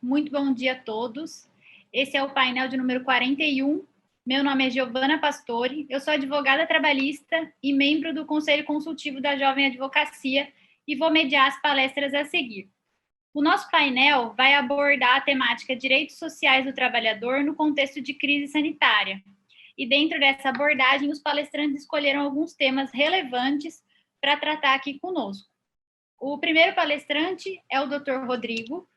muito bom dia a todos. Esse é o painel de número 41. Meu nome é Giovana Pastore, eu sou advogada trabalhista e membro do Conselho Consultivo da Jovem Advocacia e vou mediar as palestras a seguir. O nosso painel vai abordar a temática Direitos Sociais do Trabalhador no contexto de crise sanitária. E dentro dessa abordagem, os palestrantes escolheram alguns temas relevantes para tratar aqui conosco. O primeiro palestrante é o Dr. Diego.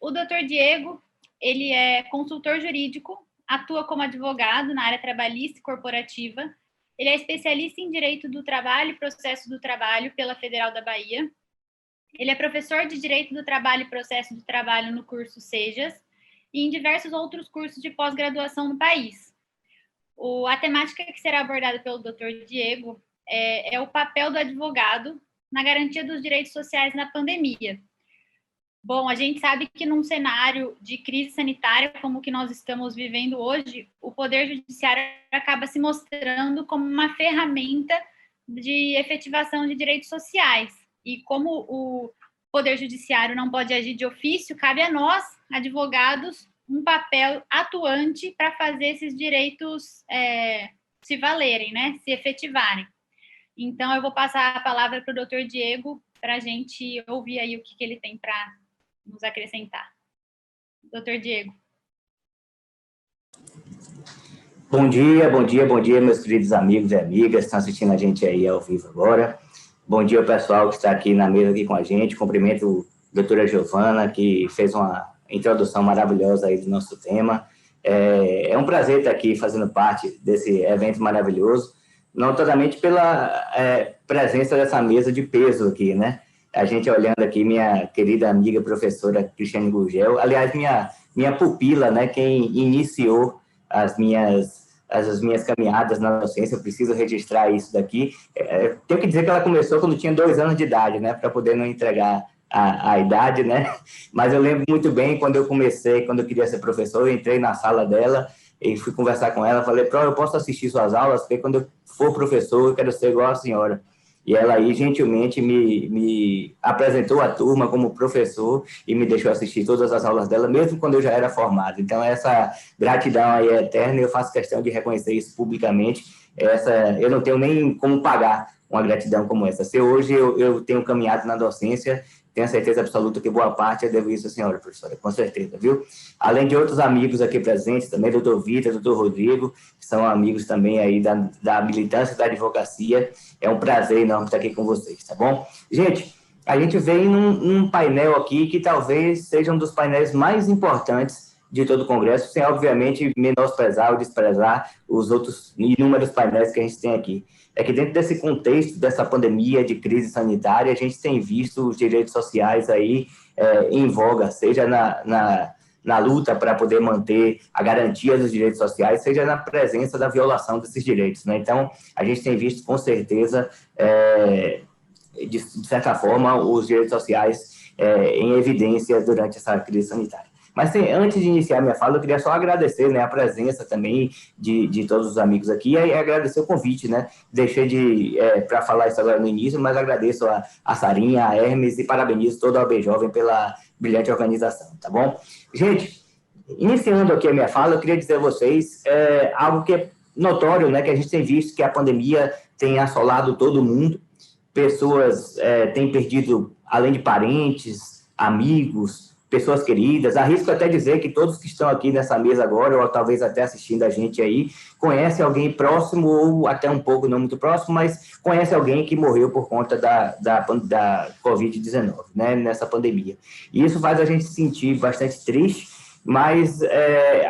O Dr. Diego, ele é consultor jurídico, atua como advogado na área trabalhista e corporativa. Ele é especialista em Direito do Trabalho e Processo do Trabalho pela Federal da Bahia. Ele é professor de Direito do Trabalho e Processo do Trabalho no curso SEJAS e em diversos outros cursos de pós-graduação no país. A temática que será abordada pelo Dr. Diego é o papel do advogado na garantia dos direitos sociais na pandemia. Bom, a gente sabe que num cenário de crise sanitária como o que nós estamos vivendo hoje, o Poder Judiciário acaba se mostrando como uma ferramenta de efetivação de direitos sociais. E como o Poder Judiciário não pode agir de ofício, cabe a nós, advogados, um papel atuante para fazer esses direitos se valerem, né, se efetivarem. Então, eu vou passar a palavra para o Dr. Diego para a gente ouvir aí o que ele tem para nos acrescentar. Dr. Diego. Bom dia, meus queridos amigos e amigas que estão assistindo a gente aí ao vivo agora. Bom dia ao pessoal que está aqui na mesa aqui com a gente. Cumprimento a doutora Giovana, que fez uma introdução maravilhosa aí do nosso tema. É um prazer estar aqui fazendo parte desse evento maravilhoso, notadamente pela presença dessa mesa de peso aqui, né? A gente olhando aqui, minha querida amiga professora Cristiane Gurgel, aliás, minha pupila, né? Quem iniciou as minhas caminhadas na docência, eu preciso registrar isso daqui. Tenho que dizer que ela começou quando tinha 2 anos de idade, né? Para poder não entregar a idade, né? Mas eu lembro muito bem quando eu comecei, quando eu queria ser professor, eu entrei na sala dela e fui conversar com ela, falei, eu posso assistir suas aulas, porque quando eu for professor, eu quero ser igual a senhora. E ela aí, gentilmente, me apresentou a turma como professor e me deixou assistir todas as aulas dela, mesmo quando eu já era formado. Então, essa gratidão aí é eterna e eu faço questão de reconhecer isso publicamente. Eu não tenho nem como pagar uma gratidão como essa. Se hoje eu tenho caminhado na docência, tenho certeza absoluta que boa parte é devido a isso, senhora professora, com certeza, viu? Além de outros amigos aqui presentes, também doutor Vitor, doutor Rodrigo, que são amigos também aí da militância da advocacia. É um prazer enorme estar aqui com vocês, tá bom? Gente, a gente vem num painel aqui que talvez seja um dos painéis mais importantes de todo o Congresso, sem, obviamente, menosprezar ou desprezar os outros inúmeros painéis que a gente tem aqui. É que dentro desse contexto, dessa pandemia de crise sanitária, a gente tem visto os direitos sociais aí em voga, seja na luta para poder manter a garantia dos direitos sociais, seja na presença da violação desses direitos, né? Então, a gente tem visto, com certeza, de certa forma, os direitos sociais em evidência durante essa crise sanitária. Mas, antes de iniciar minha fala, eu queria só agradecer, né, a presença também de todos os amigos aqui e agradecer o convite, né? Deixei para falar isso agora no início, mas agradeço a Sarinha, a Hermes e parabenizo toda a OAB Jovem pela brilhante organização, tá bom? Gente, iniciando aqui a minha fala, eu queria dizer a vocês algo que é notório, né, que a gente tem visto que a pandemia tem assolado todo mundo, pessoas têm perdido, além de parentes, amigos, pessoas queridas, arrisco até dizer que todos que estão aqui nessa mesa agora, ou talvez até assistindo a gente aí, conhecem alguém próximo, ou até um pouco não muito próximo, mas conhece alguém que morreu por conta da Covid-19, né, nessa pandemia. E isso faz a gente se sentir bastante triste, mas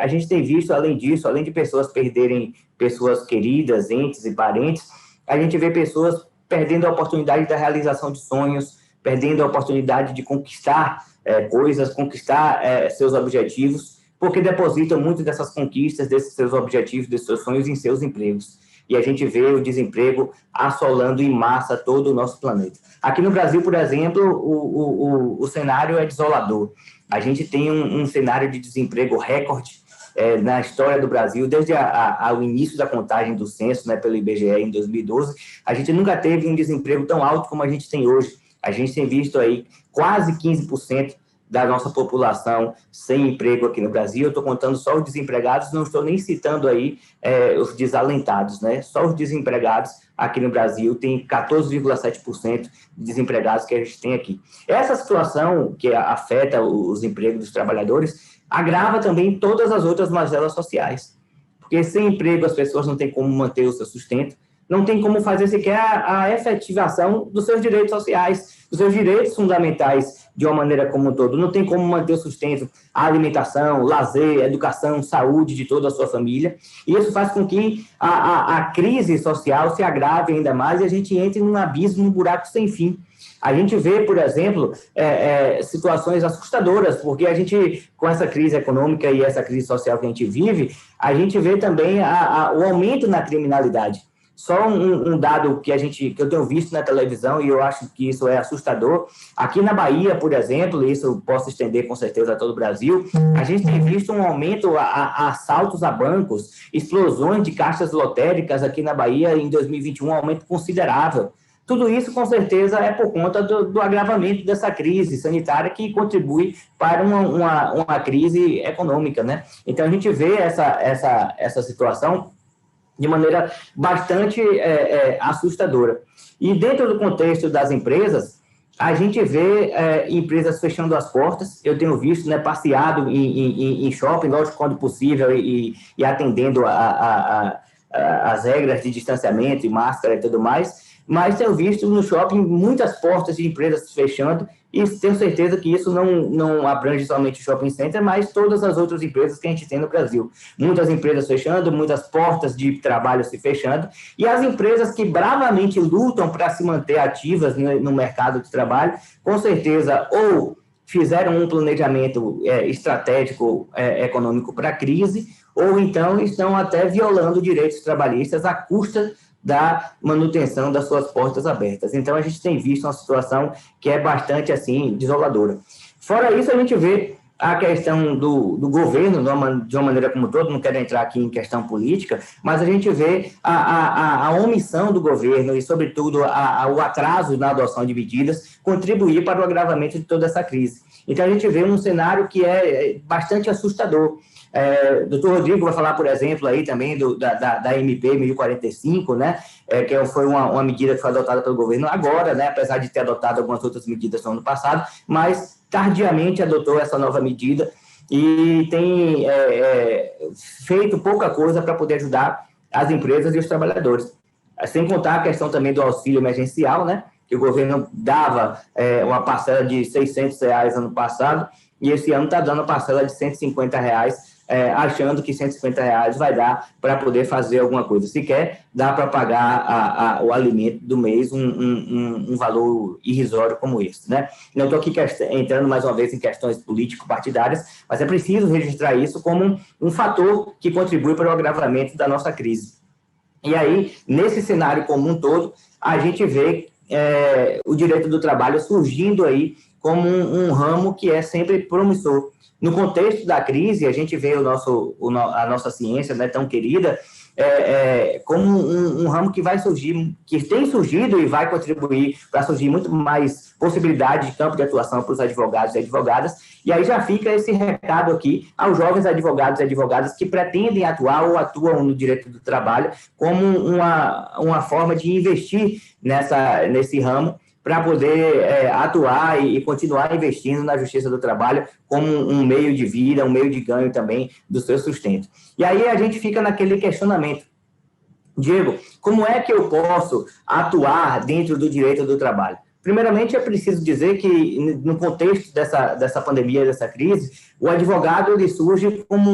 a gente tem visto, além disso, além de pessoas perderem pessoas queridas, entes e parentes, a gente vê pessoas perdendo a oportunidade da realização de sonhos, perdendo a oportunidade de conquistar coisas, conquistar seus objetivos, porque depositam muito dessas conquistas, desses seus objetivos, desses seus sonhos em seus empregos. E a gente vê o desemprego assolando em massa todo o nosso planeta. Aqui no Brasil, por exemplo, o cenário é desolador. A gente tem um cenário de desemprego recorde na história do Brasil, desde o início da contagem do censo, né, pelo IBGE em 2012, a gente nunca teve um desemprego tão alto como a gente tem hoje. A gente tem visto aí quase 15% da nossa população sem emprego aqui no Brasil. Eu estou contando só os desempregados, não estou nem citando aí os desalentados, né? Só os desempregados aqui no Brasil tem 14,7% de desempregados que a gente tem aqui. Essa situação que afeta os empregos dos trabalhadores agrava também todas as outras mazelas sociais, porque sem emprego as pessoas não têm como manter o seu sustento, não tem como fazer sequer a efetivação dos seus direitos sociais, dos seus direitos fundamentais de uma maneira como um todo. Não tem como manter o sustento, a alimentação, lazer, educação, saúde de toda a sua família. E isso faz com que a crise social se agrave ainda mais e a gente entre num abismo, num buraco sem fim. A gente vê, por exemplo, situações assustadoras, porque a gente, com essa crise econômica e essa crise social que a gente vive, a gente vê também o aumento na criminalidade. Só um dado que eu tenho visto na televisão e eu acho que isso é assustador. Aqui na Bahia, por exemplo, isso eu posso estender com certeza a todo o Brasil, a gente tem visto um aumento a assaltos a bancos, explosões de caixas lotéricas aqui na Bahia em 2021, um aumento considerável. Tudo isso, com certeza, é por conta do agravamento dessa crise sanitária que contribui para uma crise econômica, né? Então, a gente vê essa situação de maneira bastante assustadora. E dentro do contexto das empresas, a gente vê empresas fechando as portas. Eu tenho visto, né, passeado em shopping, lógico, quando possível, e atendendo as regras de distanciamento e máscara e tudo mais, mas tenho visto no shopping muitas portas de empresas fechando, e tenho certeza que isso não abrange somente o shopping center, mas todas as outras empresas que a gente tem no Brasil. Muitas empresas fechando, muitas portas de trabalho se fechando, e as empresas que bravamente lutam para se manter ativas no mercado de trabalho, com certeza, ou fizeram um planejamento estratégico econômico para a crise, ou então estão até violando direitos trabalhistas à custa da manutenção das suas portas abertas. Então, a gente tem visto uma situação que é bastante, assim, desoladora. Fora isso, a gente vê a questão do governo, de uma maneira como um todo, não quero entrar aqui em questão política, mas a gente vê a omissão do governo e, sobretudo, o atraso na adoção de medidas contribuir para o agravamento de toda essa crise. Então, a gente vê um cenário que é bastante assustador. Doutor Rodrigo vai falar, por exemplo, aí também da MP 1045, né, que foi uma medida que foi adotada pelo governo agora, né, apesar de ter adotado algumas outras medidas no ano passado, mas tardiamente adotou essa nova medida e tem feito pouca coisa para poder ajudar as empresas e os trabalhadores. Sem contar a questão também do auxílio emergencial, né, que o governo dava uma parcela de R$600 ano passado, e esse ano está dando a parcela de R$150, achando que R$150 vai dar para poder fazer alguma coisa. Sequer dá para pagar o alimento do mês, um valor irrisório como esse, né? Não estou aqui entrando mais uma vez em questões político-partidárias, mas é preciso registrar isso como um fator que contribui para o agravamento da nossa crise. E aí, nesse cenário como um todo, a gente vê o direito do trabalho surgindo aí como um ramo que é sempre promissor. No contexto da crise, a gente vê a nossa ciência, né, tão querida, como um ramo que vai surgir, que tem surgido e vai contribuir para surgir muito mais possibilidade de campo de atuação para os advogados e advogadas. E aí já fica esse recado aqui aos jovens advogados e advogadas que pretendem atuar ou atuam no direito do trabalho como uma forma de investir nesse ramo, para poder atuar e continuar investindo na Justiça do Trabalho como um meio de vida, um meio de ganho também do seu sustento. E aí a gente fica naquele questionamento. Diego, como é que eu posso atuar dentro do direito do trabalho? Primeiramente, é preciso dizer que, no contexto dessa pandemia, dessa crise, o advogado ele surge como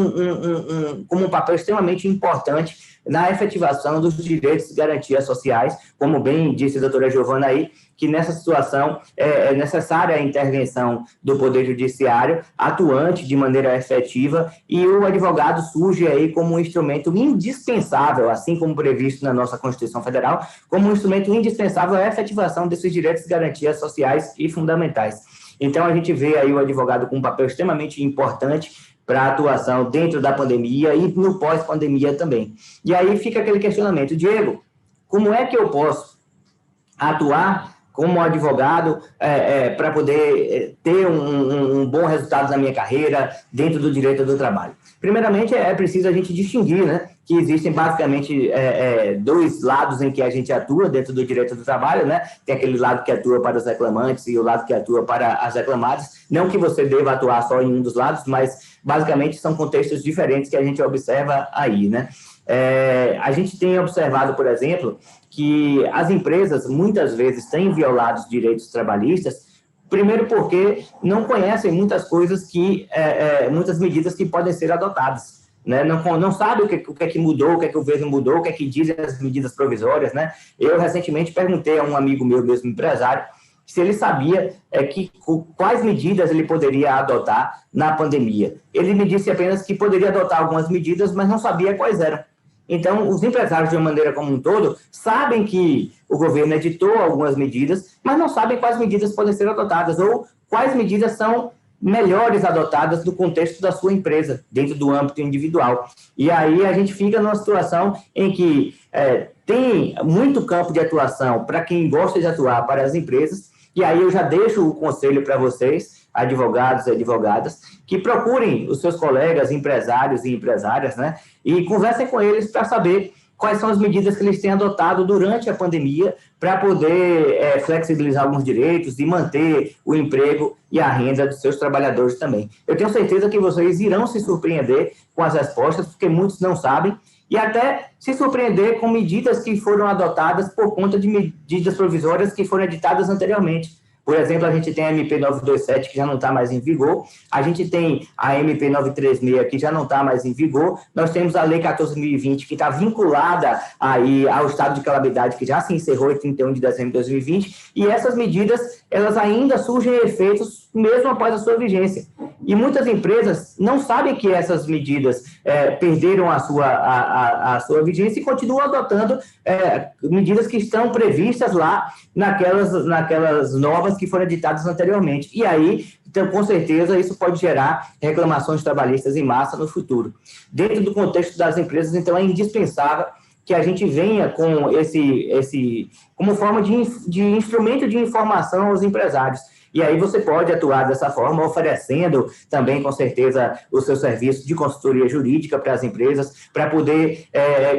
um papel extremamente importante na efetivação dos direitos e garantias sociais, como bem disse a doutora Giovana aí, que nessa situação é necessária a intervenção do Poder Judiciário, atuante de maneira efetiva, e o advogado surge aí como um instrumento indispensável, assim como previsto na nossa Constituição Federal, como um instrumento indispensável à efetivação desses direitos e garantias sociais e fundamentais. Então, a gente vê aí o advogado com um papel extremamente importante para a atuação dentro da pandemia e no pós-pandemia também. E aí fica aquele questionamento, Diego, como é que eu posso atuar como advogado, para poder ter um bom resultado na minha carreira dentro do direito do trabalho? Primeiramente, é preciso a gente distinguir, né, que existem basicamente dois lados em que a gente atua dentro do direito do trabalho, né? Tem aquele lado que atua para os reclamantes e o lado que atua para as reclamadas. Não que você deva atuar só em um dos lados, mas basicamente são contextos diferentes que a gente observa aí, né? A gente tem observado, por exemplo, que as empresas muitas vezes têm violado os direitos trabalhistas, primeiro porque não conhecem muitas coisas muitas medidas que podem ser adotadas, né? Não sabe o que é que mudou, o que é que o governo mudou, o que é que dizem as medidas provisórias, né? Eu recentemente perguntei a um amigo meu, mesmo empresário, se ele sabia quais medidas ele poderia adotar na pandemia. Ele me disse apenas que poderia adotar algumas medidas, mas não sabia quais eram. Então, os empresários, de uma maneira como um todo, sabem que o governo editou algumas medidas, mas não sabem quais medidas podem ser adotadas ou quais medidas são melhores adotadas no contexto da sua empresa, dentro do âmbito individual. E aí a gente fica numa situação em que tem muito campo de atuação para quem gosta de atuar para as empresas, e aí eu já deixo o conselho para vocês, advogados e advogadas, que procurem os seus colegas, empresários e empresárias, né, e conversem com eles para saber quais são as medidas que eles têm adotado durante a pandemia para poder flexibilizar alguns direitos e manter o emprego e a renda dos seus trabalhadores também. Eu tenho certeza que vocês irão se surpreender com as respostas, porque muitos não sabem, e até se surpreender com medidas que foram adotadas por conta de medidas provisórias que foram editadas anteriormente. Por exemplo, a gente tem a MP 927, que já não está mais em vigor, a gente tem a MP 936, que já não está mais em vigor, nós temos a Lei 14.020, que está vinculada aí ao estado de calamidade, que já se encerrou em 31 de dezembro de 2020, e essas medidas, elas ainda surgem efeitos mesmo após a sua vigência. E muitas empresas não sabem que essas medidas perderam a sua vigência e continuam adotando medidas que estão previstas lá naquelas novas que foram editadas anteriormente. E aí, então, com certeza, isso pode gerar reclamações trabalhistas em massa no futuro. Dentro do contexto das empresas, então, é indispensável que a gente venha com como forma de instrumento de informação aos empresários. E aí você pode atuar dessa forma, oferecendo também, com certeza, o seu serviço de consultoria jurídica para as empresas, para poder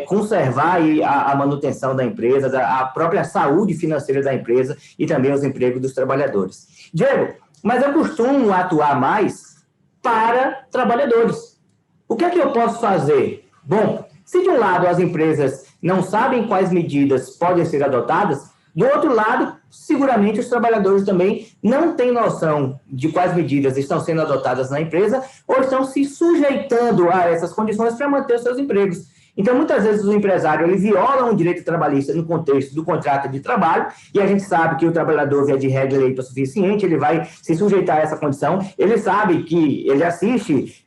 conservar aí a manutenção da empresa, a própria saúde financeira da empresa e também os empregos dos trabalhadores. Diego, mas eu costumo atuar mais para trabalhadores. O que é que eu posso fazer? Bom, se de um lado as empresas não sabem quais medidas podem ser adotadas, do outro lado, seguramente os trabalhadores também não têm noção de quais medidas estão sendo adotadas na empresa ou estão se sujeitando a essas condições para manter os seus empregos. Então, muitas vezes o empresário ele viola um direito trabalhista no contexto do contrato de trabalho, e a gente sabe que o trabalhador, via de regra, eleito o suficiente, ele vai se sujeitar a essa condição, ele sabe que ele assiste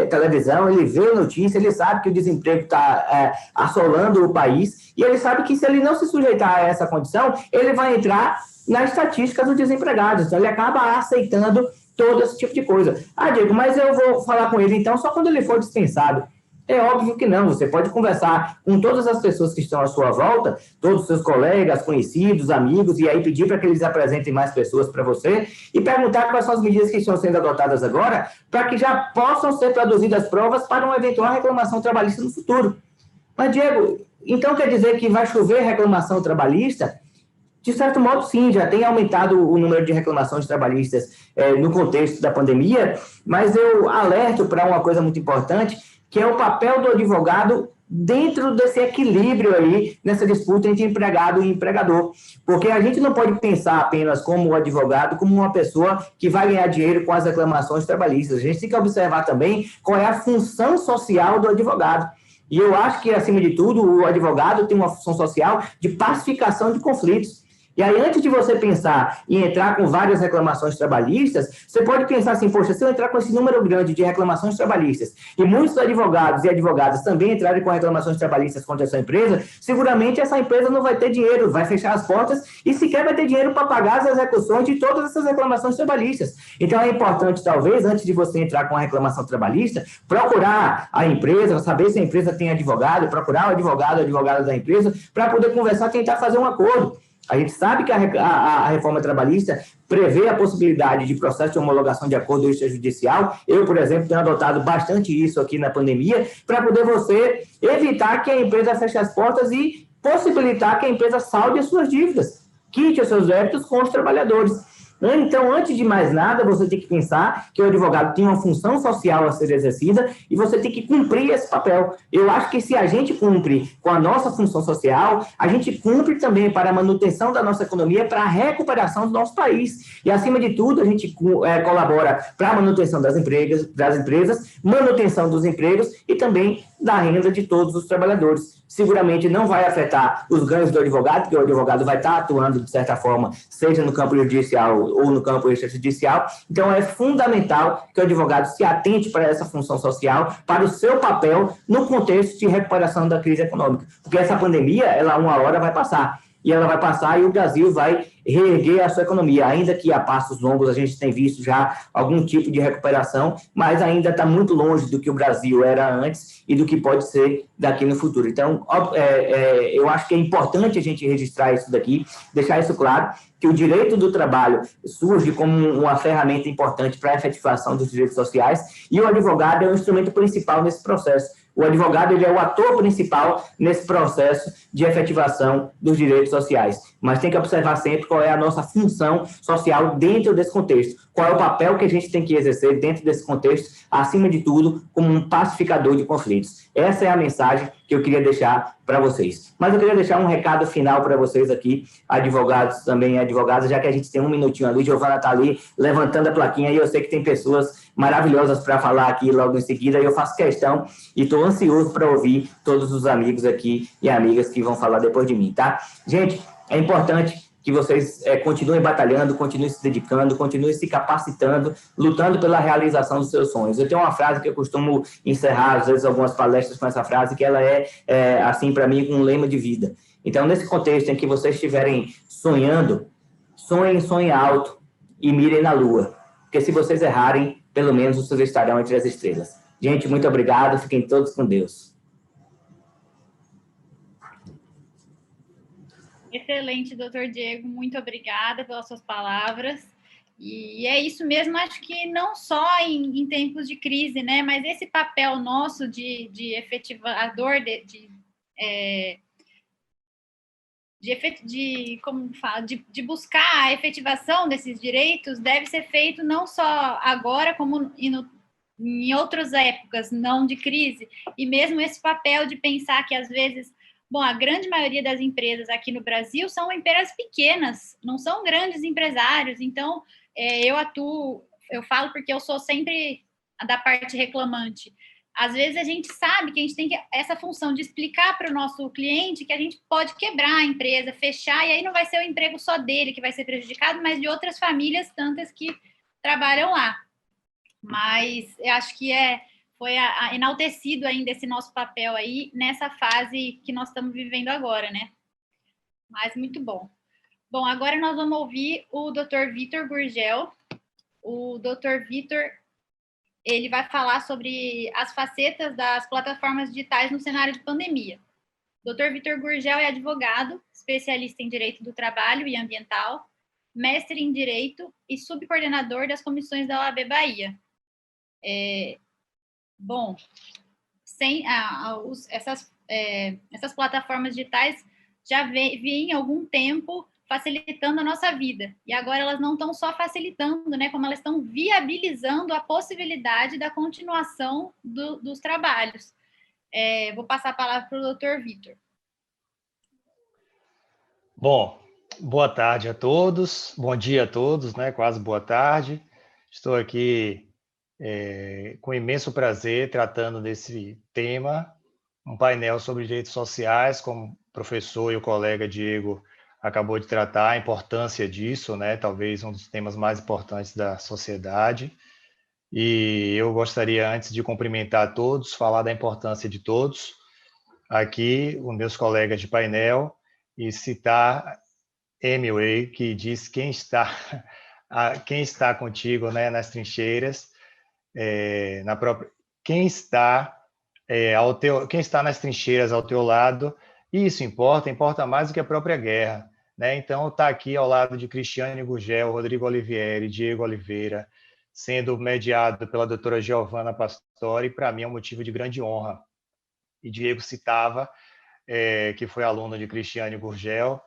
televisão, ele vê notícia, ele sabe que o desemprego está assolando o país, e ele sabe que se ele não se sujeitar a essa condição, ele vai entrar na estatística dos desempregados, então ele acaba aceitando todo esse tipo de coisa. Diego, mas eu vou falar com ele então só quando ele for dispensado. É óbvio que não, você pode conversar com todas as pessoas que estão à sua volta, todos os seus colegas, conhecidos, amigos, e aí pedir para que eles apresentem mais pessoas para você e perguntar quais são as medidas que estão sendo adotadas agora, para que já possam ser traduzidas provas para uma eventual reclamação trabalhista no futuro. Mas, Diego, então quer dizer que vai chover reclamação trabalhista? De certo modo, sim, já tem aumentado o número de reclamações trabalhistas no contexto da pandemia, mas eu alerto para uma coisa muito importante, que é o papel do advogado dentro desse equilíbrio aí, nessa disputa entre empregado e empregador. Porque a gente não pode pensar apenas como o advogado, como uma pessoa que vai ganhar dinheiro com as reclamações trabalhistas. A gente tem que observar também qual é a função social do advogado. E eu acho que, acima de tudo, o advogado tem uma função social de pacificação de conflitos. E aí, antes de você pensar em entrar com várias reclamações trabalhistas, você pode pensar assim, poxa, se eu entrar com esse número grande de reclamações trabalhistas e muitos advogados e advogadas também entrarem com reclamações trabalhistas contra essa empresa, seguramente essa empresa não vai ter dinheiro, vai fechar as portas e sequer vai ter dinheiro para pagar as execuções de todas essas reclamações trabalhistas. Então, é importante, talvez, antes de você entrar com a reclamação trabalhista, procurar a empresa, saber se a empresa tem advogado, procurar o advogado, a advogada da empresa, para poder conversar, tentar fazer um acordo. A gente sabe que a reforma trabalhista prevê a possibilidade de processo de homologação de acordo extrajudicial. Eu, por exemplo, tenho adotado bastante isso aqui na pandemia, para poder você evitar que a empresa feche as portas e possibilitar que a empresa salde as suas dívidas, quite os seus débitos com os trabalhadores. Então, antes de mais nada, você tem que pensar que o advogado tem uma função social a ser exercida e você tem que cumprir esse papel. Eu acho que se a gente cumpre com a nossa função social, a gente cumpre também para a manutenção da nossa economia, para a recuperação do nosso país. E, acima de tudo, a gente colabora para a manutenção das empresas, manutenção dos empregos e também da renda de todos os trabalhadores. Seguramente não vai afetar os ganhos do advogado, porque o advogado vai estar atuando, de certa forma, seja no campo judicial ou no campo extrajudicial. Então, é fundamental que o advogado se atente para essa função social, para o seu papel no contexto de recuperação da crise econômica. Porque essa pandemia, ela uma hora vai passar. E ela vai passar e o Brasil vai reerguer a sua economia, ainda que a passos longos a gente tem visto já algum tipo de recuperação, mas ainda está muito longe do que o Brasil era antes e do que pode ser daqui no futuro. Então, eu acho que é importante a gente registrar isso daqui, deixar isso claro, que o direito do trabalho surge como uma ferramenta importante para a efetivação dos direitos sociais e o advogado é o instrumento principal nesse processo. O advogado ele é o ator principal nesse processo de efetivação dos direitos sociais. Mas tem que observar sempre qual é a nossa função social dentro desse contexto. Qual é o papel que a gente tem que exercer dentro desse contexto, acima de tudo, como um pacificador de conflitos. Essa é a mensagem que eu queria deixar para vocês. Mas eu queria deixar um recado final para vocês aqui, advogados também, advogadas, já que a gente tem um minutinho ali, Giovana está ali levantando a plaquinha e eu sei que tem pessoas maravilhosas para falar aqui logo em seguida, e eu faço questão e estou ansioso para ouvir todos os amigos aqui e amigas que vão falar depois de mim, tá? Gente, é importante que vocês continuem batalhando, continuem se dedicando, continuem se capacitando, lutando pela realização dos seus sonhos. Eu tenho uma frase que eu costumo encerrar, às vezes, algumas palestras com essa frase, que ela assim, para mim, um lema de vida. Então, nesse contexto em que vocês estiverem sonhando, sonhem alto e mirem na lua. Porque se vocês errarem, pelo menos vocês estarão entre as estrelas. Gente, muito obrigado. Fiquem todos com Deus. Excelente, doutor Diego. Muito obrigada pelas suas palavras. E é isso mesmo, acho que não só em tempos de crise, né? Mas esse papel nosso de efetivador, de buscar a efetivação desses direitos deve ser feito não só agora, como em outras épocas, não de crise, e mesmo esse papel de pensar que, às vezes, a grande maioria das empresas aqui no Brasil são empresas pequenas, não são grandes empresários, então eu falo porque eu sou sempre da parte reclamante. Às vezes a gente sabe que a gente tem essa função de explicar para o nosso cliente que a gente pode quebrar a empresa, fechar, e aí não vai ser o emprego só dele que vai ser prejudicado, mas de outras famílias tantas que trabalham lá. Mas eu acho que foi enaltecido ainda esse nosso papel aí nessa fase que nós estamos vivendo agora, né? Mas muito bom. Bom, agora nós vamos ouvir o Dr. Vitor Gurgel. O Dr. Vitor, ele vai falar sobre as facetas das plataformas digitais no cenário de pandemia. Dr. Vitor Gurgel é advogado, especialista em Direito do Trabalho e Ambiental, mestre em Direito e subcoordenador das comissões da OAB Bahia. Essas plataformas digitais já vêm há algum tempo facilitando a nossa vida. E agora elas não estão só facilitando, né, como elas estão viabilizando a possibilidade da continuação dos trabalhos. Vou passar a palavra para o Dr. Vitor. Bom, boa tarde a todos, bom dia a todos, né? Quase boa tarde. Estou aqui com imenso prazer tratando desse tema, um painel sobre direitos sociais, como o professor e o colega Diego acabou de tratar, a importância disso, né? Talvez um dos temas mais importantes da sociedade. E eu gostaria, antes de cumprimentar a todos, falar da importância de todos, aqui, os meus colegas de painel, e citar Hemingway, que diz quem está contigo, né, nas trincheiras, quem está nas trincheiras ao teu lado, isso importa mais do que a própria guerra. né? Então, estar aqui ao lado de Cristiane Gurgel, Rodrigo Olivieri, Diego Oliveira, sendo mediado pela doutora Giovana Pastori, para mim é um motivo de grande honra. E Diego citava que foi aluno de Cristiane Gurgel,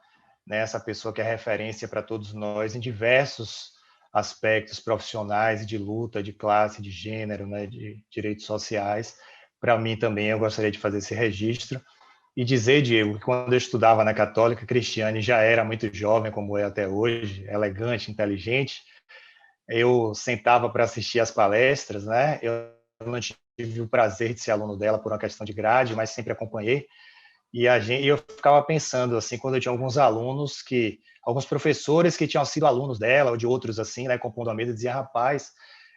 né, essa pessoa que é referência para todos nós em diversos aspectos profissionais e de luta, de classe, de gênero, né, de direitos sociais. Para mim também, eu gostaria de fazer esse registro e dizer, Diego, que quando eu estudava na Católica, Cristiane já era muito jovem, como é até hoje, elegante, inteligente. Eu sentava para assistir às palestras, né? Eu não tive o prazer de ser aluno dela por uma questão de grade, mas sempre acompanhei. E eu ficava pensando, assim, quando eu tinha alguns professores que tinham sido alunos dela, ou de outros, assim, né, compondo a mesa, diziam, rapaz,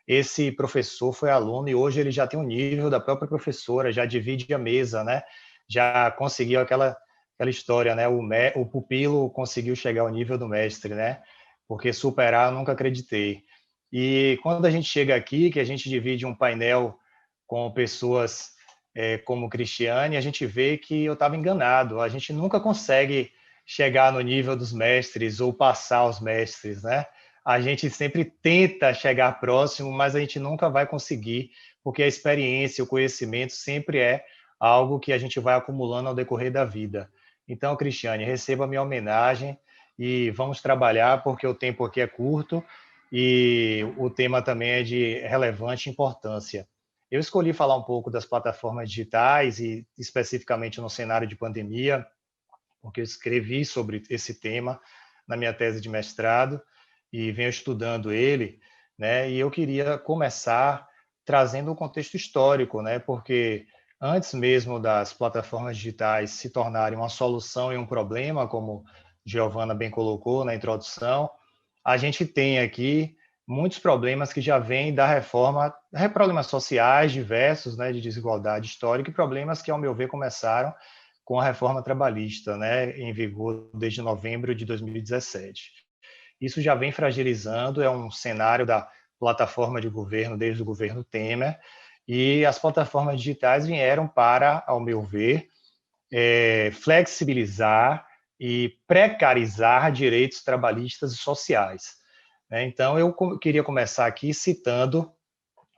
esse professor foi aluno e hoje ele já tem um nível da própria professora, já divide a mesa, né, já conseguiu aquela história, né, o pupilo conseguiu chegar ao nível do mestre, né, porque superar eu nunca acreditei. E quando a gente chega aqui, que a gente divide um painel com pessoas como Cristiane, a gente vê que eu estava enganado. A gente nunca consegue chegar no nível dos mestres ou passar os mestres, né? A gente sempre tenta chegar próximo, mas a gente nunca vai conseguir, porque a experiência, o conhecimento sempre é algo que a gente vai acumulando ao decorrer da vida. Então, Cristiane, receba a minha homenagem e vamos trabalhar, porque o tempo aqui é curto e o tema também é de relevante importância. Eu escolhi falar um pouco das plataformas digitais e especificamente no cenário de pandemia, porque eu escrevi sobre esse tema na minha tese de mestrado e venho estudando ele, né? E eu queria começar trazendo um contexto histórico, né? Porque antes mesmo das plataformas digitais se tornarem uma solução e um problema, como Giovana bem colocou na introdução, a gente tem aqui muitos problemas que já vêm da reforma, problemas sociais diversos, né, de desigualdade histórica e problemas que, ao meu ver, começaram com a reforma trabalhista, né, em vigor desde novembro de 2017. Isso já vem fragilizando, é um cenário da plataforma de governo desde o governo Temer, e as plataformas digitais vieram para, ao meu ver, flexibilizar e precarizar direitos trabalhistas e sociais. Então, eu queria começar aqui citando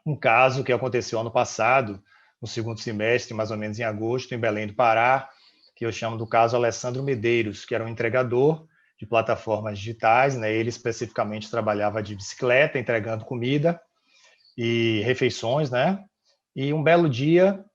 um caso que aconteceu ano passado, no segundo semestre, mais ou menos em agosto, em Belém do Pará, que eu chamo do caso Alessandro Medeiros, que era um entregador de plataformas digitais, né? Ele especificamente trabalhava de bicicleta, entregando comida e refeições, né? E um belo dia,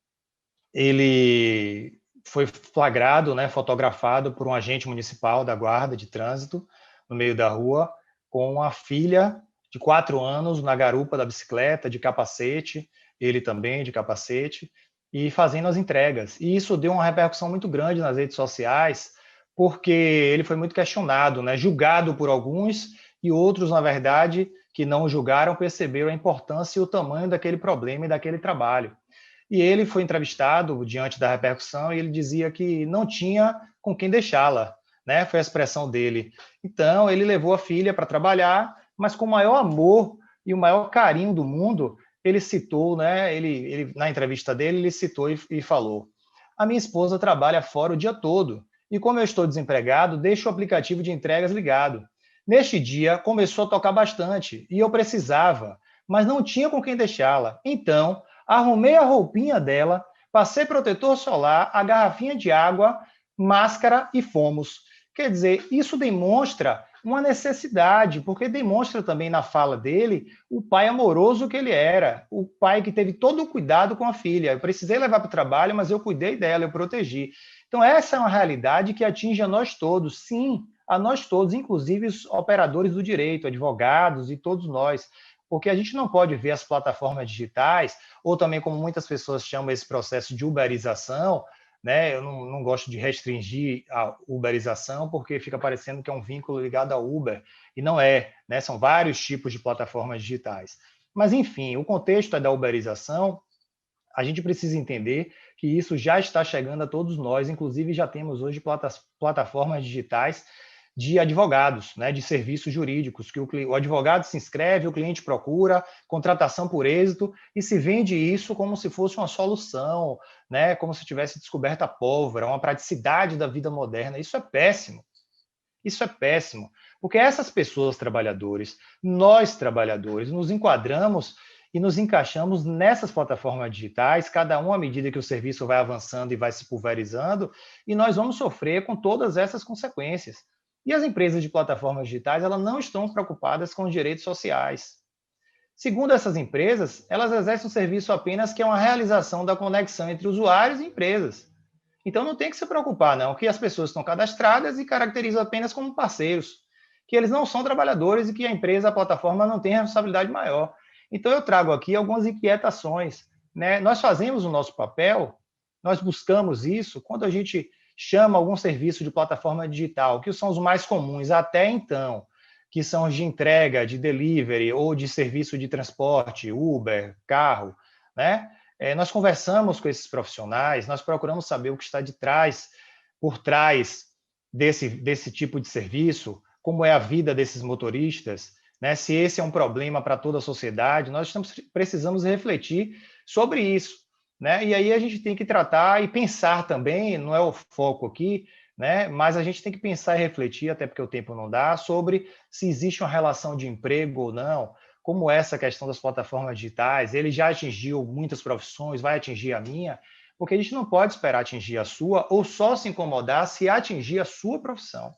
ele foi flagrado, né, fotografado por um agente municipal da Guarda de Trânsito no meio da rua, com a filha de 4 anos na garupa da bicicleta, de capacete, ele também de capacete, e fazendo as entregas. E isso deu uma repercussão muito grande nas redes sociais, porque ele foi muito questionado, né, julgado por alguns, e outros, na verdade, que não o julgaram, perceberam a importância e o tamanho daquele problema e daquele trabalho. E ele foi entrevistado diante da repercussão e ele dizia que não tinha com quem deixá-la, né? Foi a expressão dele. Então, ele levou a filha para trabalhar, mas com o maior amor e o maior carinho do mundo, ele citou, né? Ele na entrevista dele, ele citou e falou: a minha esposa trabalha fora o dia todo e como eu estou desempregado, deixo o aplicativo de entregas ligado. Neste dia, começou a tocar bastante e eu precisava, mas não tinha com quem deixá-la. Então, arrumei a roupinha dela, passei protetor solar, a garrafinha de água, máscara e fomos. Quer dizer, isso demonstra uma necessidade, porque demonstra também na fala dele o pai amoroso que ele era, o pai que teve todo o cuidado com a filha. Eu precisei levar para o trabalho, mas eu cuidei dela, eu protegi. Então, essa é uma realidade que atinge a nós todos, sim, a nós todos, inclusive os operadores do direito, advogados e todos nós. Porque a gente não pode ver as plataformas digitais, ou também, como muitas pessoas chamam esse processo de uberização, né? Eu não gosto de restringir a uberização, porque fica parecendo que é um vínculo ligado ao Uber, e não é, né? São vários tipos de plataformas digitais. Mas, enfim, o contexto é da uberização, a gente precisa entender que isso já está chegando a todos nós, inclusive já temos hoje plataformas digitais de advogados, né, de serviços jurídicos, que o advogado se inscreve, o cliente procura, contratação por êxito, e se vende isso como se fosse uma solução, né, como se tivesse descoberto a pólvora, uma praticidade da vida moderna. Isso é péssimo. Isso é péssimo, porque essas pessoas trabalhadores, nós trabalhadores, nos enquadramos e nos encaixamos nessas plataformas digitais, cada um à medida que o serviço vai avançando e vai se pulverizando, e nós vamos sofrer com todas essas consequências. E as empresas de plataformas digitais, elas não estão preocupadas com os direitos sociais. Segundo essas empresas, elas exercem um serviço apenas que é uma realização da conexão entre usuários e empresas. Então não tem que se preocupar, não, que as pessoas estão cadastradas e caracterizam apenas como parceiros, que eles não são trabalhadores e que a empresa, a plataforma, não tem responsabilidade maior. Então eu trago aqui algumas inquietações, né? Nós fazemos o nosso papel, nós buscamos isso quando a gente chama algum serviço de plataforma digital, que são os mais comuns até então, que são os de entrega, de delivery ou de serviço de transporte, Uber, carro, né? Nós conversamos com esses profissionais, nós procuramos saber o que está por trás desse tipo de serviço, como é a vida desses motoristas, né? Se esse é um problema para toda a sociedade, nós precisamos refletir sobre isso, né? E aí a gente tem que tratar e pensar também, não é o foco aqui, né? Mas a gente tem que pensar e refletir, até porque o tempo não dá, sobre se existe uma relação de emprego ou não, como essa questão das plataformas digitais, ele já atingiu muitas profissões, vai atingir a minha, porque a gente não pode esperar atingir a sua ou só se incomodar se atingir a sua profissão.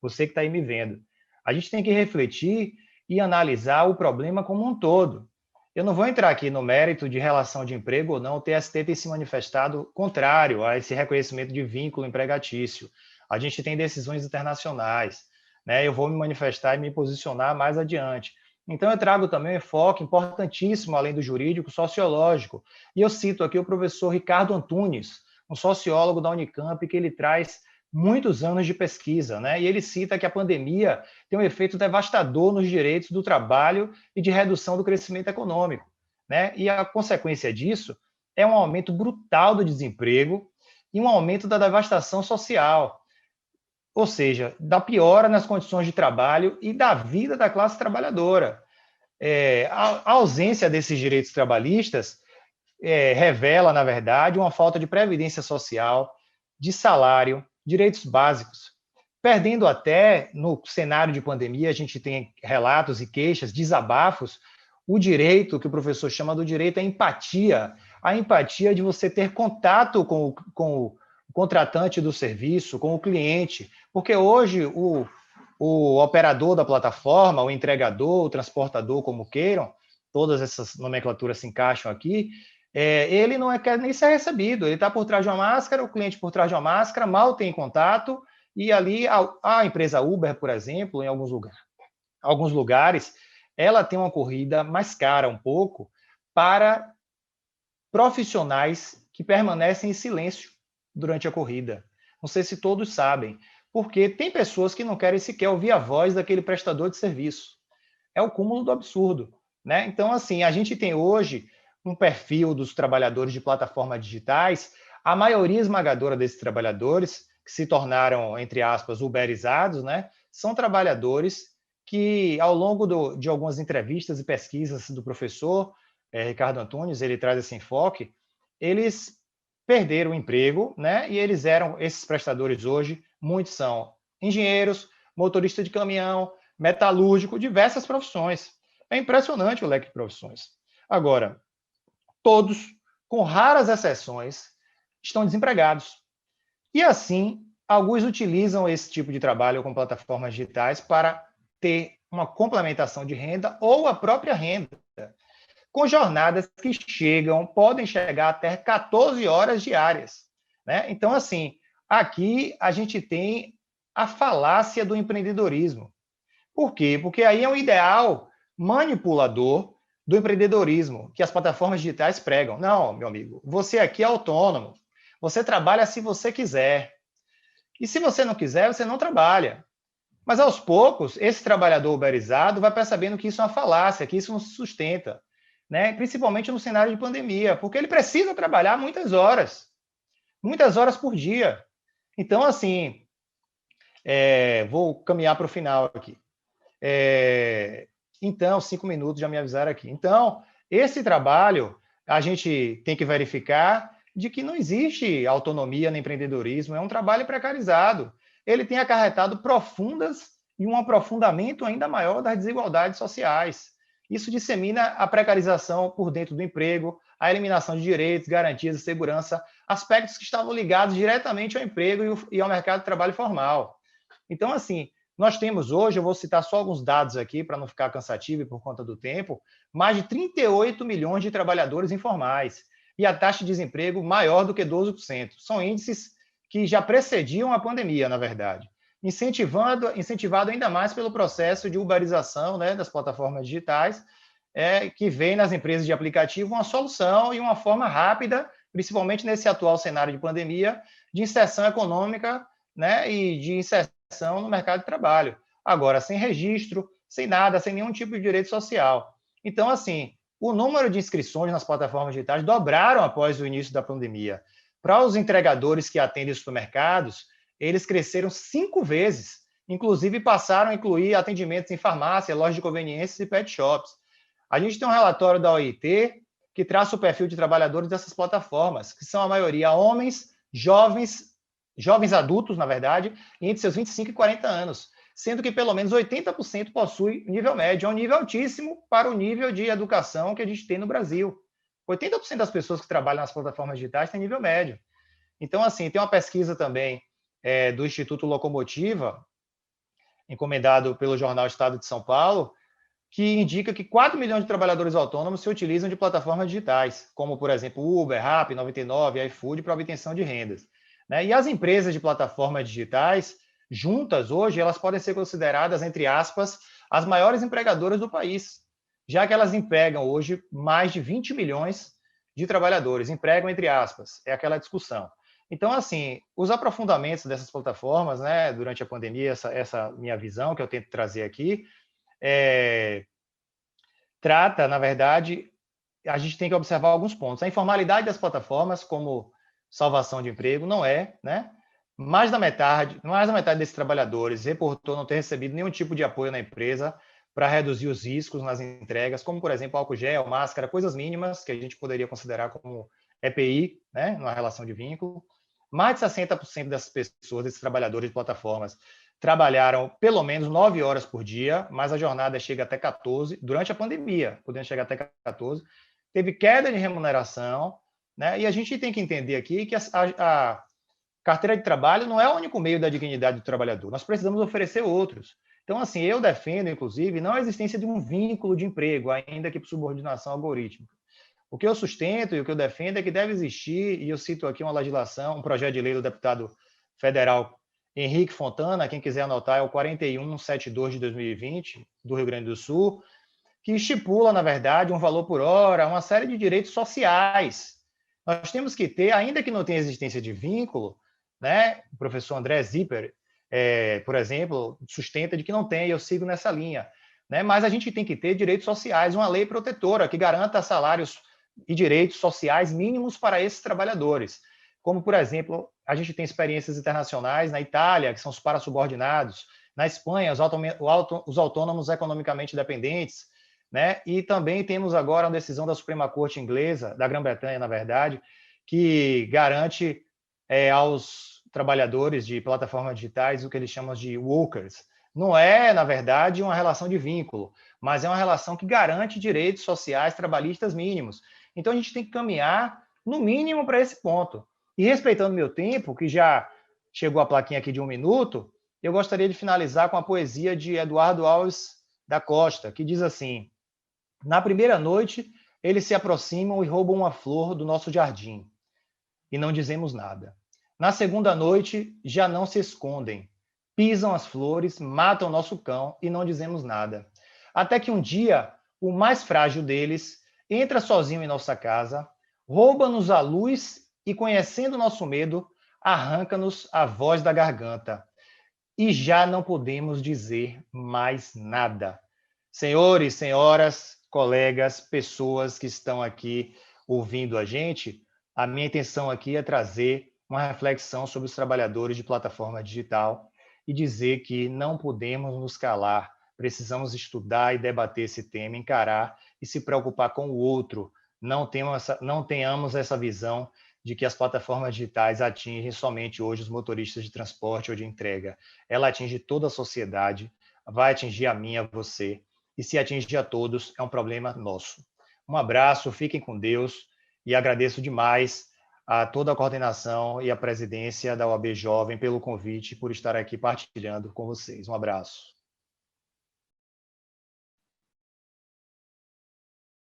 Você que está aí me vendo. A gente tem que refletir e analisar o problema como um todo. Eu não vou entrar aqui no mérito de relação de emprego ou não, o TST tem se manifestado contrário a esse reconhecimento de vínculo empregatício. A gente tem decisões internacionais, né? Eu vou me manifestar e me posicionar mais adiante. Então, eu trago também um enfoque importantíssimo, além do jurídico, sociológico. E eu cito aqui o professor Ricardo Antunes, um sociólogo da Unicamp, que ele traz muitos anos de pesquisa, né? E ele cita que a pandemia tem um efeito devastador nos direitos do trabalho e de redução do crescimento econômico, né? E a consequência disso é um aumento brutal do desemprego e um aumento da devastação social, ou seja, da piora nas condições de trabalho e da vida da classe trabalhadora. A ausência desses direitos trabalhistas revela, na verdade, uma falta de previdência social, de salário, direitos básicos. Perdendo até, no cenário de pandemia, a gente tem relatos e queixas, desabafos, o direito, que o professor chama do direito à empatia, a empatia de você ter contato com o contratante do serviço, com o cliente, porque hoje o operador da plataforma, o entregador, o transportador, como queiram, todas essas nomenclaturas se encaixam aqui, ele não quer nem ser recebido, ele está por trás de uma máscara, o cliente por trás de uma máscara, mal tem contato, e ali a empresa Uber, por exemplo, em alguns lugares, ela tem uma corrida mais cara um pouco para profissionais que permanecem em silêncio durante a corrida. Não sei se todos sabem, porque tem pessoas que não querem sequer ouvir a voz daquele prestador de serviço. É o cúmulo do absurdo, né? Então, assim, a gente tem hoje um perfil dos trabalhadores de plataformas digitais, a maioria esmagadora desses trabalhadores, que se tornaram, entre aspas, uberizados, né, são trabalhadores que, ao longo de algumas entrevistas e pesquisas do professor Ricardo Antunes, ele traz esse enfoque, eles perderam o emprego, né, e esses prestadores hoje, muitos são engenheiros, motorista de caminhão, metalúrgico, diversas profissões. É impressionante o leque de profissões. Agora, todos, com raras exceções, estão desempregados. E assim, alguns utilizam esse tipo de trabalho com plataformas digitais para ter uma complementação de renda ou a própria renda, com jornadas que podem chegar até 14 horas diárias, né? Então, assim, aqui a gente tem a falácia do empreendedorismo. Por quê? Porque aí é um ideal manipulador do empreendedorismo que as plataformas digitais pregam. Não, meu amigo, você aqui é autônomo. Você trabalha se você quiser. E se você não quiser, você não trabalha. Mas, aos poucos, esse trabalhador uberizado vai percebendo que isso é uma falácia, que isso não se sustenta, né? Principalmente no cenário de pandemia, porque ele precisa trabalhar muitas horas por dia. Então, assim, vou caminhar para o final aqui. Então, 5 minutos já me avisaram aqui. Então, esse trabalho, a gente tem que verificar de que não existe autonomia no empreendedorismo, é um trabalho precarizado. ele tem acarretado profundas e um aprofundamento ainda maior das desigualdades sociais. Isso dissemina a precarização por dentro do emprego, a eliminação de direitos, garantias e segurança, aspectos que estavam ligados diretamente ao emprego e ao mercado de trabalho formal. Então, assim, nós temos hoje, eu vou citar só alguns dados aqui para não ficar cansativo e por conta do tempo, mais de 38 milhões de trabalhadores informais e a taxa de desemprego maior do que 12%. São índices que já precediam a pandemia, na verdade, incentivado ainda mais pelo processo de uberização, né, das plataformas digitais, que vem nas empresas de aplicativo uma solução e uma forma rápida, principalmente nesse atual cenário de pandemia, de inserção econômica, né, e de inserção no mercado de trabalho. Agora, sem registro, sem nada, sem nenhum tipo de direito social. Então, assim, o número de inscrições nas plataformas digitais dobraram após o início da pandemia. Para os entregadores que atendem os supermercados, eles cresceram 5 vezes, inclusive passaram a incluir atendimentos em farmácia, lojas de conveniências e pet shops. A gente tem um relatório da OIT que traça o perfil de trabalhadores dessas plataformas, que são a maioria homens, jovens adultos, na verdade, entre seus 25 e 40 anos, sendo que pelo menos 80% possui nível médio, é um nível altíssimo para o nível de educação que a gente tem no Brasil. 80% das pessoas que trabalham nas plataformas digitais têm nível médio. Então, assim, tem uma pesquisa também do Instituto Locomotiva, encomendado pelo jornal Estado de São Paulo, que indica que 4 milhões de trabalhadores autônomos se utilizam de plataformas digitais, como, por exemplo, Uber, Rappi, 99, iFood, para obtenção de rendas. Né? E as empresas de plataformas digitais, juntas hoje, elas podem ser consideradas, entre aspas, as maiores empregadoras do país, já que elas empregam hoje mais de 20 milhões de trabalhadores. Empregam, entre aspas, é aquela discussão. Então, assim, os aprofundamentos dessas plataformas, né, durante a pandemia, essa minha visão que eu tento trazer aqui, trata, na verdade, a gente tem que observar alguns pontos. A informalidade das plataformas, como salvação de emprego, não é, né? Mais da metade desses trabalhadores reportou não ter recebido nenhum tipo de apoio na empresa para reduzir os riscos nas entregas, como, por exemplo, álcool gel, máscara, coisas mínimas que a gente poderia considerar como EPI, né, numa relação de vínculo. Mais de 60% dessas pessoas, desses trabalhadores de plataformas, trabalharam pelo menos 9 horas por dia, mas a jornada chega até 14, durante a pandemia, podendo chegar até 14. Teve queda de remuneração, né? E a gente tem que entender aqui que a carteira de trabalho não é o único meio da dignidade do trabalhador. Nós precisamos oferecer outros. Então, assim, eu defendo, inclusive, não a existência de um vínculo de emprego, ainda que por subordinação algorítmica. O que eu sustento e o que eu defendo é que deve existir, e eu cito aqui uma legislação, um projeto de lei do deputado federal Henrique Fontana, quem quiser anotar, é o 4172 de 2020, do Rio Grande do Sul, que estipula, na verdade, um valor por hora, uma série de direitos sociais. Nós temos que ter, ainda que não tenha existência de vínculo, né? O professor André Zipper, por exemplo, sustenta de que não tem, e eu sigo nessa linha. Né? Mas a gente tem que ter direitos sociais, uma lei protetora que garanta salários e direitos sociais mínimos para esses trabalhadores. Como, por exemplo, a gente tem experiências internacionais na Itália, que são os parasubordinados, na Espanha, os autônomos economicamente dependentes, né? E também temos agora uma decisão da Suprema Corte inglesa, da Grã-Bretanha, na verdade, que garante aos trabalhadores de plataformas digitais o que eles chamam de workers. Não é, na verdade, uma relação de vínculo, mas é uma relação que garante direitos sociais trabalhistas mínimos. Então, a gente tem que caminhar, no mínimo, para esse ponto. E respeitando meu tempo, que já chegou a plaquinha aqui de 1 minuto, eu gostaria de finalizar com a poesia de Eduardo Alves da Costa, que diz assim: na primeira noite, eles se aproximam e roubam uma flor do nosso jardim, e não dizemos nada. Na segunda noite, já não se escondem, pisam as flores, matam nosso cão e não dizemos nada. Até que um dia, o mais frágil deles entra sozinho em nossa casa, rouba-nos a luz e, conhecendo nosso medo, arranca-nos a voz da garganta. E já não podemos dizer mais nada. Senhores, senhoras, colegas, pessoas que estão aqui ouvindo a gente, a minha intenção aqui é trazer uma reflexão sobre os trabalhadores de plataforma digital e dizer que não podemos nos calar, precisamos estudar e debater esse tema, encarar e se preocupar com o outro. Não tenhamos essa visão de que as plataformas digitais atingem somente hoje os motoristas de transporte ou de entrega. Ela atinge toda a sociedade, vai atingir a mim, a você, e se atingir a todos, é um problema nosso. Um abraço, fiquem com Deus, e agradeço demais a toda a coordenação e a presidência da OAB Jovem pelo convite, por estar aqui partilhando com vocês. Um abraço.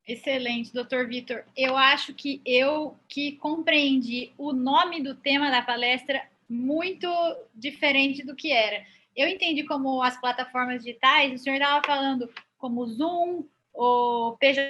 Excelente, doutor Vitor. Eu acho que eu compreendi o nome do tema da palestra muito diferente do que era. Eu entendi como as plataformas digitais, o senhor estava falando como Zoom, o PJE,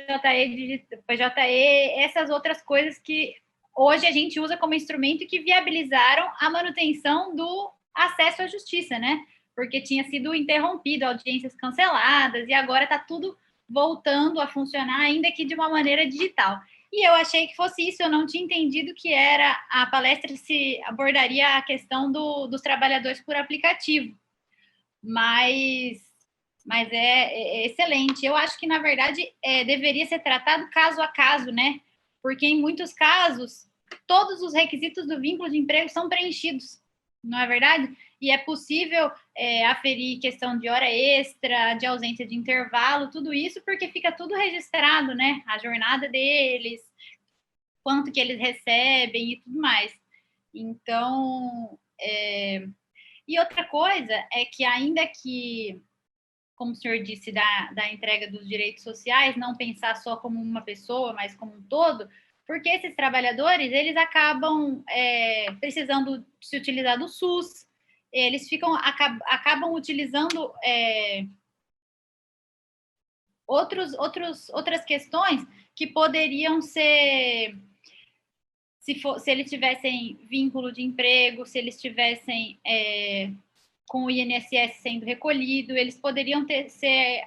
essas outras coisas que hoje a gente usa como instrumento e que viabilizaram a manutenção do acesso à justiça, né? Porque tinha sido interrompido, audiências canceladas, e agora está tudo voltando a funcionar, ainda que de uma maneira digital. E eu achei que fosse isso, eu não tinha entendido que era a palestra se abordaria a questão dos trabalhadores por aplicativo. Mas é excelente. Eu acho que, na verdade, deveria ser tratado caso a caso, né? Porque, em muitos casos, todos os requisitos do vínculo de emprego são preenchidos, não é verdade? E é possível aferir questão de hora extra, de ausência de intervalo, tudo isso, porque fica tudo registrado, né? A jornada deles, quanto que eles recebem e tudo mais. Então, e outra coisa é que, ainda que, como o senhor disse, da entrega dos direitos sociais, não pensar só como uma pessoa, mas como um todo, porque esses trabalhadores, eles acabam precisando se utilizar do SUS, eles acabam utilizando outras questões que poderiam ser, se eles tivessem vínculo de emprego, se eles tivessem com o INSS sendo recolhido, eles poderiam ser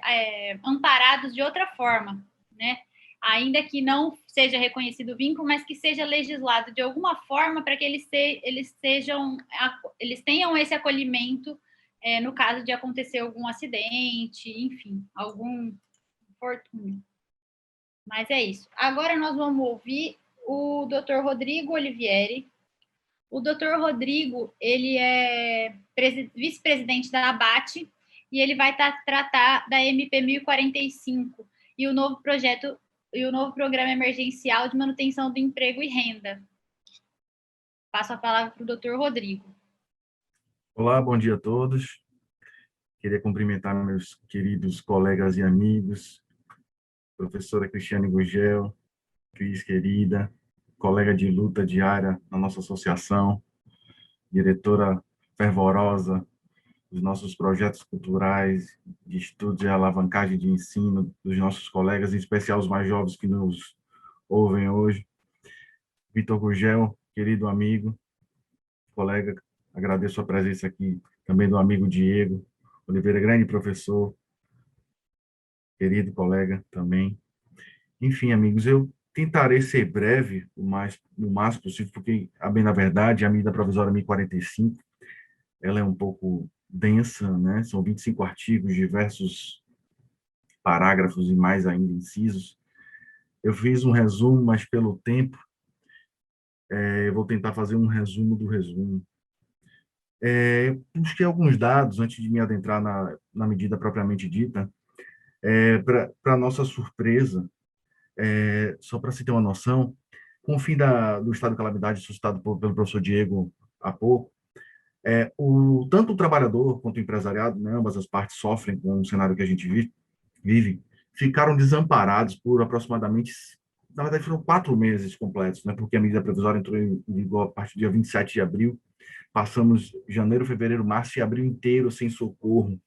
amparados de outra forma, né? Ainda que não seja reconhecido o vínculo, mas que seja legislado de alguma forma para que eles tenham esse acolhimento no caso de acontecer algum acidente, enfim, algum infortúnio. Mas é isso. Agora nós vamos ouvir o Dr. Rodrigo Olivieri. O Dr. Rodrigo, ele é vice-presidente da ABAT e ele vai tratar da MP 1045 e o novo projeto e o novo programa emergencial de manutenção do emprego e renda. Passo a palavra para o Dr. Rodrigo. Olá, bom dia a todos. Queria cumprimentar meus queridos colegas e amigos, professora Cristiane Gugel, Cris querida, colega de luta diária na nossa associação, diretora fervorosa dos nossos projetos culturais, de estudos e alavancagem de ensino dos nossos colegas, em especial os mais jovens que nos ouvem hoje. Vitor Gugel, querido amigo, colega, agradeço a presença aqui também do amigo Diego Oliveira, grande professor, querido colega também. Enfim, amigos, eu tentarei ser breve o máximo possível, porque, a bem na verdade, a medida provisória 1045, ela é um pouco densa, né? São 25 artigos, diversos parágrafos e mais ainda incisos. Eu fiz um resumo, mas pelo tempo, eu vou tentar fazer um resumo do resumo. Busquei alguns dados antes de me adentrar na medida propriamente dita. Para nossa surpresa, só para se ter uma noção, com o fim do estado de calamidade suscitado pelo professor Diego há pouco, tanto o trabalhador quanto o empresariado, né, ambas as partes sofrem com o cenário que a gente vive, ficaram desamparados por aproximadamente, na verdade foram 4 meses completos, né, porque a medida provisória entrou em vigor a partir do dia 27 de abril, passamos janeiro, fevereiro, março e abril inteiro sem socorro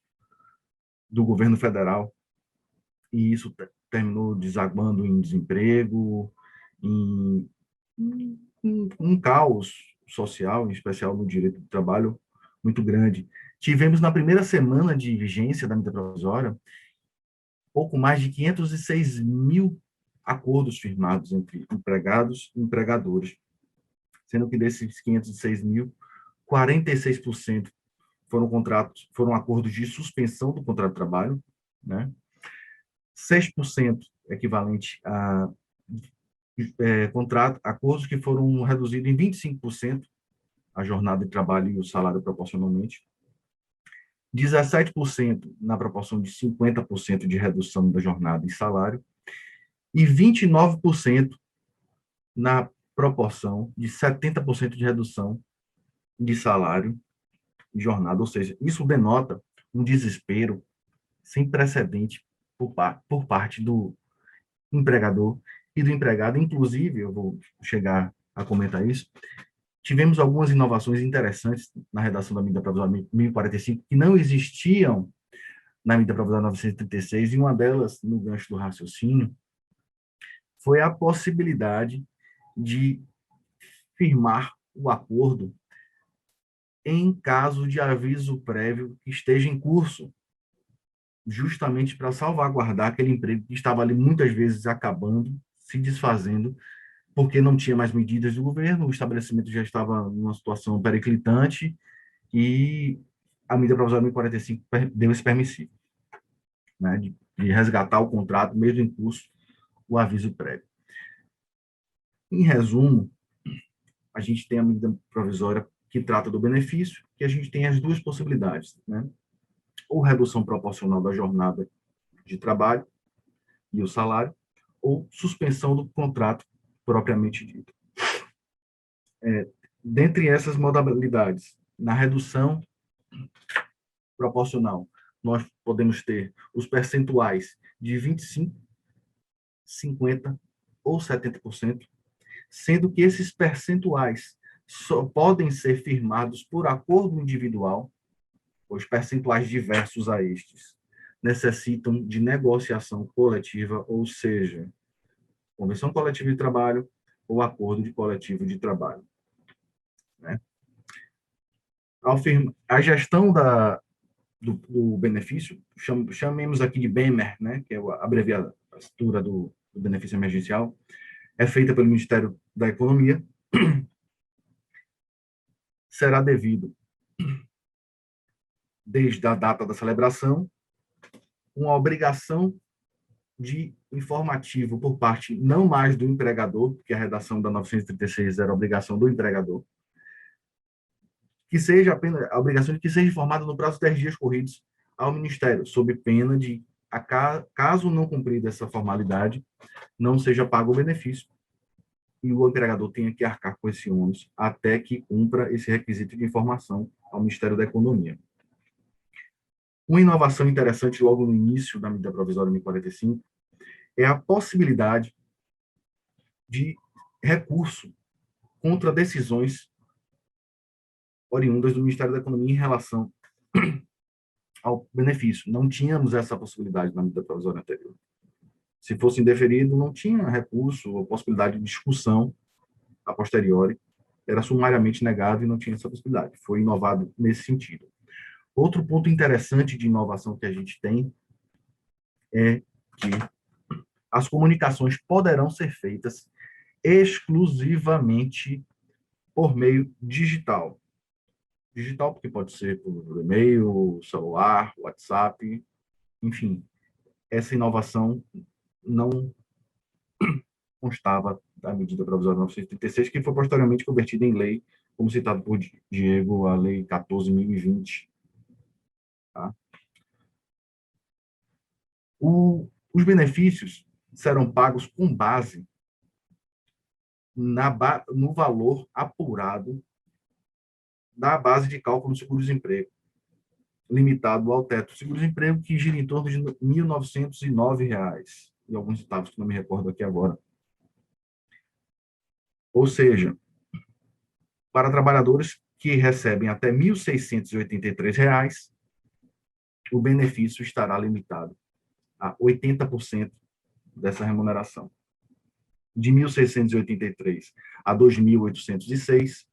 do governo federal, e isso terminou desaguando em desemprego, em um caos social, em especial no direito do trabalho, muito grande. Tivemos, na primeira semana de vigência da medida provisória, pouco mais de 506 mil acordos firmados entre empregados e empregadores, sendo que desses 506 mil, 46% foram acordos de suspensão do contrato de trabalho, né? 6% equivalente a acordos que foram reduzidos em 25% a jornada de trabalho e o salário proporcionalmente, 17% na proporção de 50% de redução da jornada e salário, e 29% na proporção de 70% de redução de salário e jornada. Ou seja, isso denota um desespero sem precedente por parte do empregador e do empregado. Inclusive, eu vou chegar a comentar isso, tivemos algumas inovações interessantes na redação da medida provisória 1045 que não existiam na medida provisória 936, e uma delas, no gancho do raciocínio, foi a possibilidade de firmar o acordo em caso de aviso prévio que esteja em curso, justamente para salvaguardar aquele emprego que estava ali muitas vezes acabando, se desfazendo, porque não tinha mais medidas do governo, o estabelecimento já estava numa situação periclitante e a medida provisória 1045 deu esse permissivo, né, de resgatar o contrato, mesmo em curso, o aviso prévio. Em resumo, a gente tem a medida provisória que trata do benefício, que a gente tem as duas possibilidades, né? Ou redução proporcional da jornada de trabalho e o salário, ou suspensão do contrato propriamente dito. Dentre essas modalidades, na redução proporcional, nós podemos ter os percentuais de 25%, 50% ou 70%, sendo que esses percentuais só podem ser firmados por acordo individual. Os percentuais diversos a estes necessitam de negociação coletiva, ou seja, convenção coletiva de trabalho ou acordo de coletivo de trabalho, né? A gestão do benefício, chamemos aqui de BEMER, né, que é a abreviatura do benefício emergencial, é feita pelo Ministério da Economia, será devido, desde a data da celebração, uma obrigação de informativo por parte não mais do empregador, porque a redação da 936 era a obrigação do empregador, que seja apenas a obrigação de que seja informado no prazo de 10 dias corridos ao Ministério, sob pena de, caso não cumprida essa formalidade, não seja pago o benefício e o empregador tenha que arcar com esse ônus até que cumpra esse requisito de informação ao Ministério da Economia. Uma inovação interessante logo no início da medida provisória 1045 é a possibilidade de recurso contra decisões oriundas do Ministério da Economia em relação ao benefício. Não tínhamos essa possibilidade na medida provisória anterior. Se fosse indeferido, não tinha recurso ou possibilidade de discussão a posteriori, era sumariamente negado e não tinha essa possibilidade. Foi inovado nesse sentido. Outro ponto interessante de inovação que a gente tem é que as comunicações poderão ser feitas exclusivamente por meio digital. Digital porque pode ser por e-mail, celular, WhatsApp, enfim. Essa inovação não constava da medida provisória 936, que foi posteriormente convertida em lei, como citado por Diego, a Lei 14.020. Tá? Os benefícios serão pagos com base no valor apurado da base de cálculo do seguro-desemprego, limitado ao teto do seguro-desemprego, que gira em torno de R$ 1.909, e alguns centavos que não me recordo aqui agora. Ou seja, para trabalhadores que recebem até R$ 1.683, o benefício estará limitado a 80% dessa remuneração. De 1.683 a 2.806,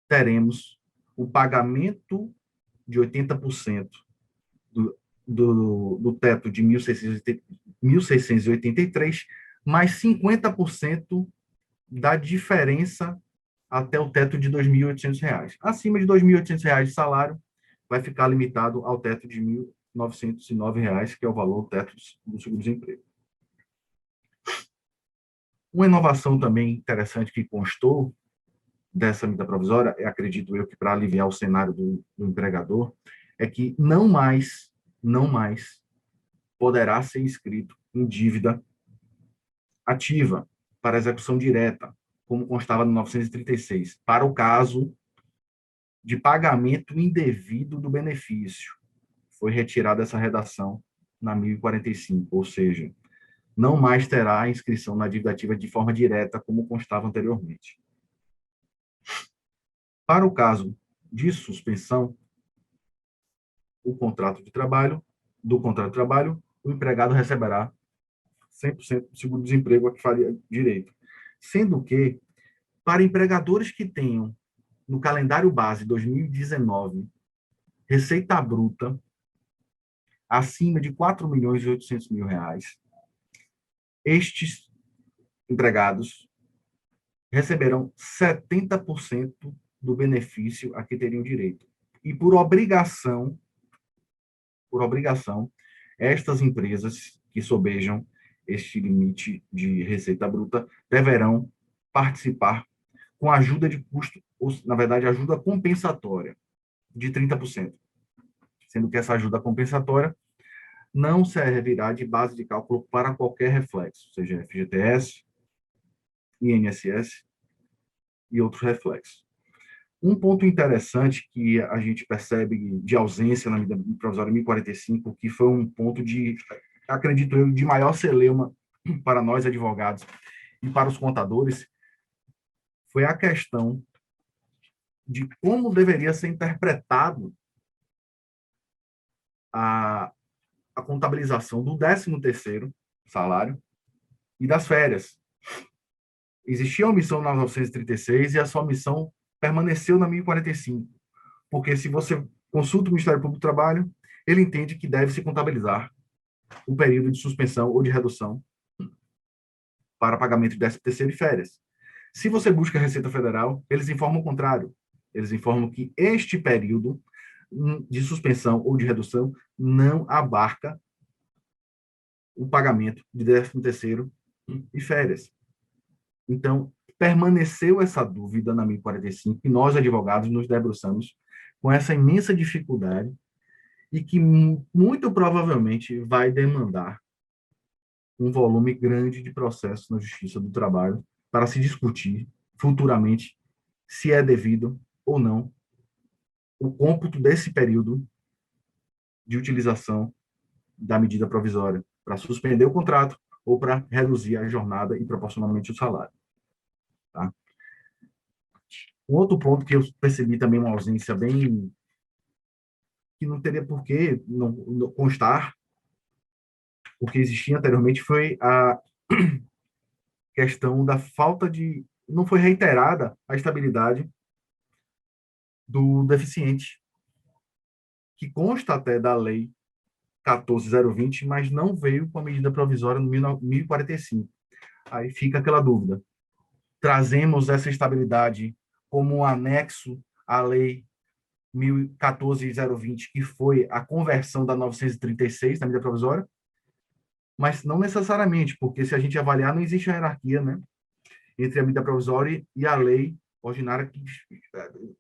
teremos o pagamento de 80% do teto de 1.683, mais 50% da diferença até o teto de R$ 2.800. Acima de R$ 2.800 de salário, vai ficar limitado ao teto de R$ 1.909, que é o valor teto do seguro-desemprego. Uma inovação também interessante que constou dessa medida provisória, acredito eu que para aliviar o cenário do empregador, é que não mais poderá ser inscrito em dívida ativa para execução direta, como constava no 936, para o caso de pagamento indevido do benefício. Foi retirada essa redação na 1045, ou seja, não mais terá inscrição na dívida ativa de forma direta, como constava anteriormente. Para o caso de suspensão, do contrato de trabalho, o empregado receberá 100% do seguro-desemprego a que faria direito. Sendo que, para empregadores que tenham, no calendário base 2019, receita bruta acima de R$ 4.800.000, estes empregados receberão 70% do benefício a que teriam direito. E por obrigação, estas empresas que sobejam este limite de receita bruta deverão participar com ajuda de custo, ou, na verdade, ajuda compensatória de 30%, sendo que essa ajuda compensatória não servirá de base de cálculo para qualquer reflexo, seja FGTS, INSS e outros reflexos. Um ponto interessante que a gente percebe de ausência na medida provisória 1045, que foi um ponto de, acredito eu, de maior celeuma para nós advogados e para os contadores, foi a questão de como deveria ser interpretado a contabilização do 13º salário e das férias. Existia a omissão na 936 e essa omissão permaneceu na 1045, porque se você consulta o Ministério Público do Trabalho, ele entende que deve se contabilizar o período de suspensão ou de redução para pagamento de 13º e férias. Se você busca a Receita Federal, eles informam o contrário. Eles informam que este período de suspensão ou de redução não abarca o pagamento de 13º e férias. Então, permaneceu essa dúvida na 1045 e nós, advogados, nos debruçamos com essa imensa dificuldade e que muito provavelmente vai demandar um volume grande de processos na Justiça do Trabalho para se discutir futuramente se é devido ou não o cômputo desse período de utilização da medida provisória para suspender o contrato ou para reduzir a jornada e proporcionalmente o salário. Tá? Um outro ponto que eu percebi também uma ausência bem que não teria por que não constar, porque existia anteriormente, foi a questão da falta de... Não foi reiterada a estabilidade do deficiente, que consta até da lei 14.020, mas não veio com a medida provisória no 1045. Aí fica aquela dúvida. Trazemos essa estabilidade como um anexo à lei 14.020, que foi a conversão da 936, da medida provisória, mas não necessariamente, porque se a gente avaliar, não existe uma hierarquia, né, entre a medida provisória e a lei ordinária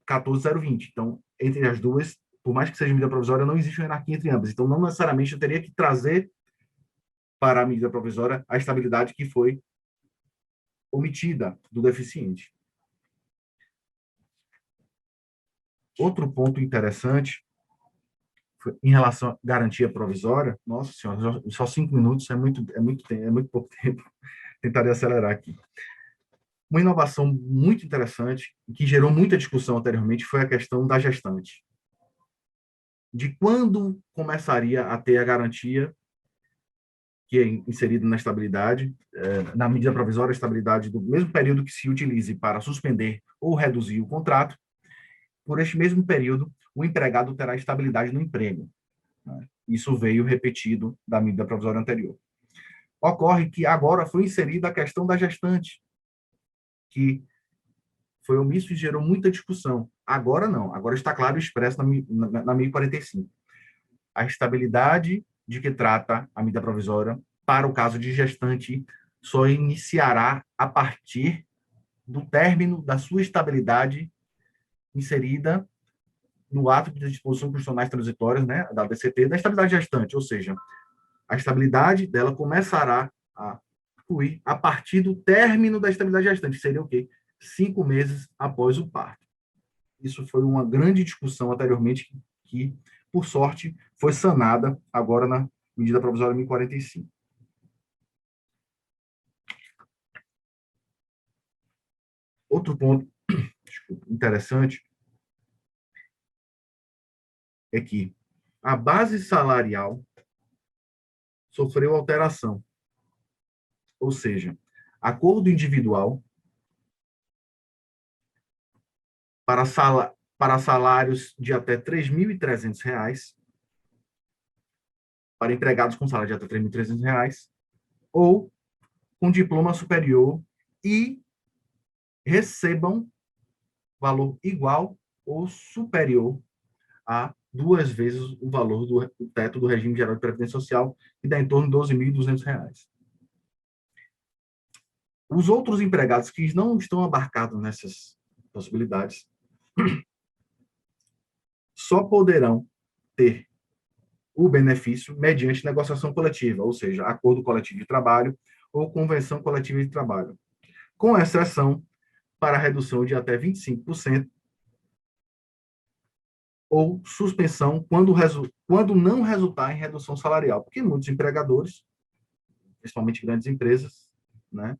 14.020. Então, entre as duas, por mais que seja medida provisória, não existe uma hierarquia entre ambas. Então, não necessariamente eu teria que trazer para a medida provisória a estabilidade que foi omitida do deficiente. Outro ponto interessante foi em relação à garantia provisória. Nossa senhora, só 5 minutos é muito pouco tempo. Tentarei acelerar aqui. Uma inovação muito interessante, que gerou muita discussão anteriormente, foi a questão da gestante. De quando começaria a ter a garantia, que é inserida na estabilidade, na medida provisória, a estabilidade do mesmo período que se utilize para suspender ou reduzir o contrato, por este mesmo período, o empregado terá estabilidade no emprego. Isso veio repetido da medida provisória anterior. Ocorre que agora foi inserida a questão da gestante, que foi omisso e gerou muita discussão. Agora não, agora está claro e expresso na 1045. A estabilidade de que trata a medida provisória para o caso de gestante só iniciará a partir do término da sua estabilidade inserida no ato de disposições constitucionais transitórias, né, da DCT, da estabilidade gestante, ou seja, a estabilidade dela começará a fluir a partir do término da estabilidade gestante, que seria o quê? 5 meses após o parto. Isso foi uma grande discussão anteriormente, que, por sorte, foi sanada agora na medida provisória 1045. Outro ponto interessante é que a base salarial sofreu alteração, ou seja, acordo individual para salários de até R$ 3.300, para empregados com salário de até R$ 3.300, ou com diploma superior e recebam valor igual ou superior a 2 vezes o valor do teto do regime geral de previdência social, que dá em torno de R$ 12.200. Os outros empregados que não estão abarcados nessas possibilidades só poderão ter o benefício mediante negociação coletiva, ou seja, acordo coletivo de trabalho ou convenção coletiva de trabalho, com exceção para redução de até 25% ou suspensão quando não resultar em redução salarial, porque muitos empregadores, principalmente grandes empresas, né,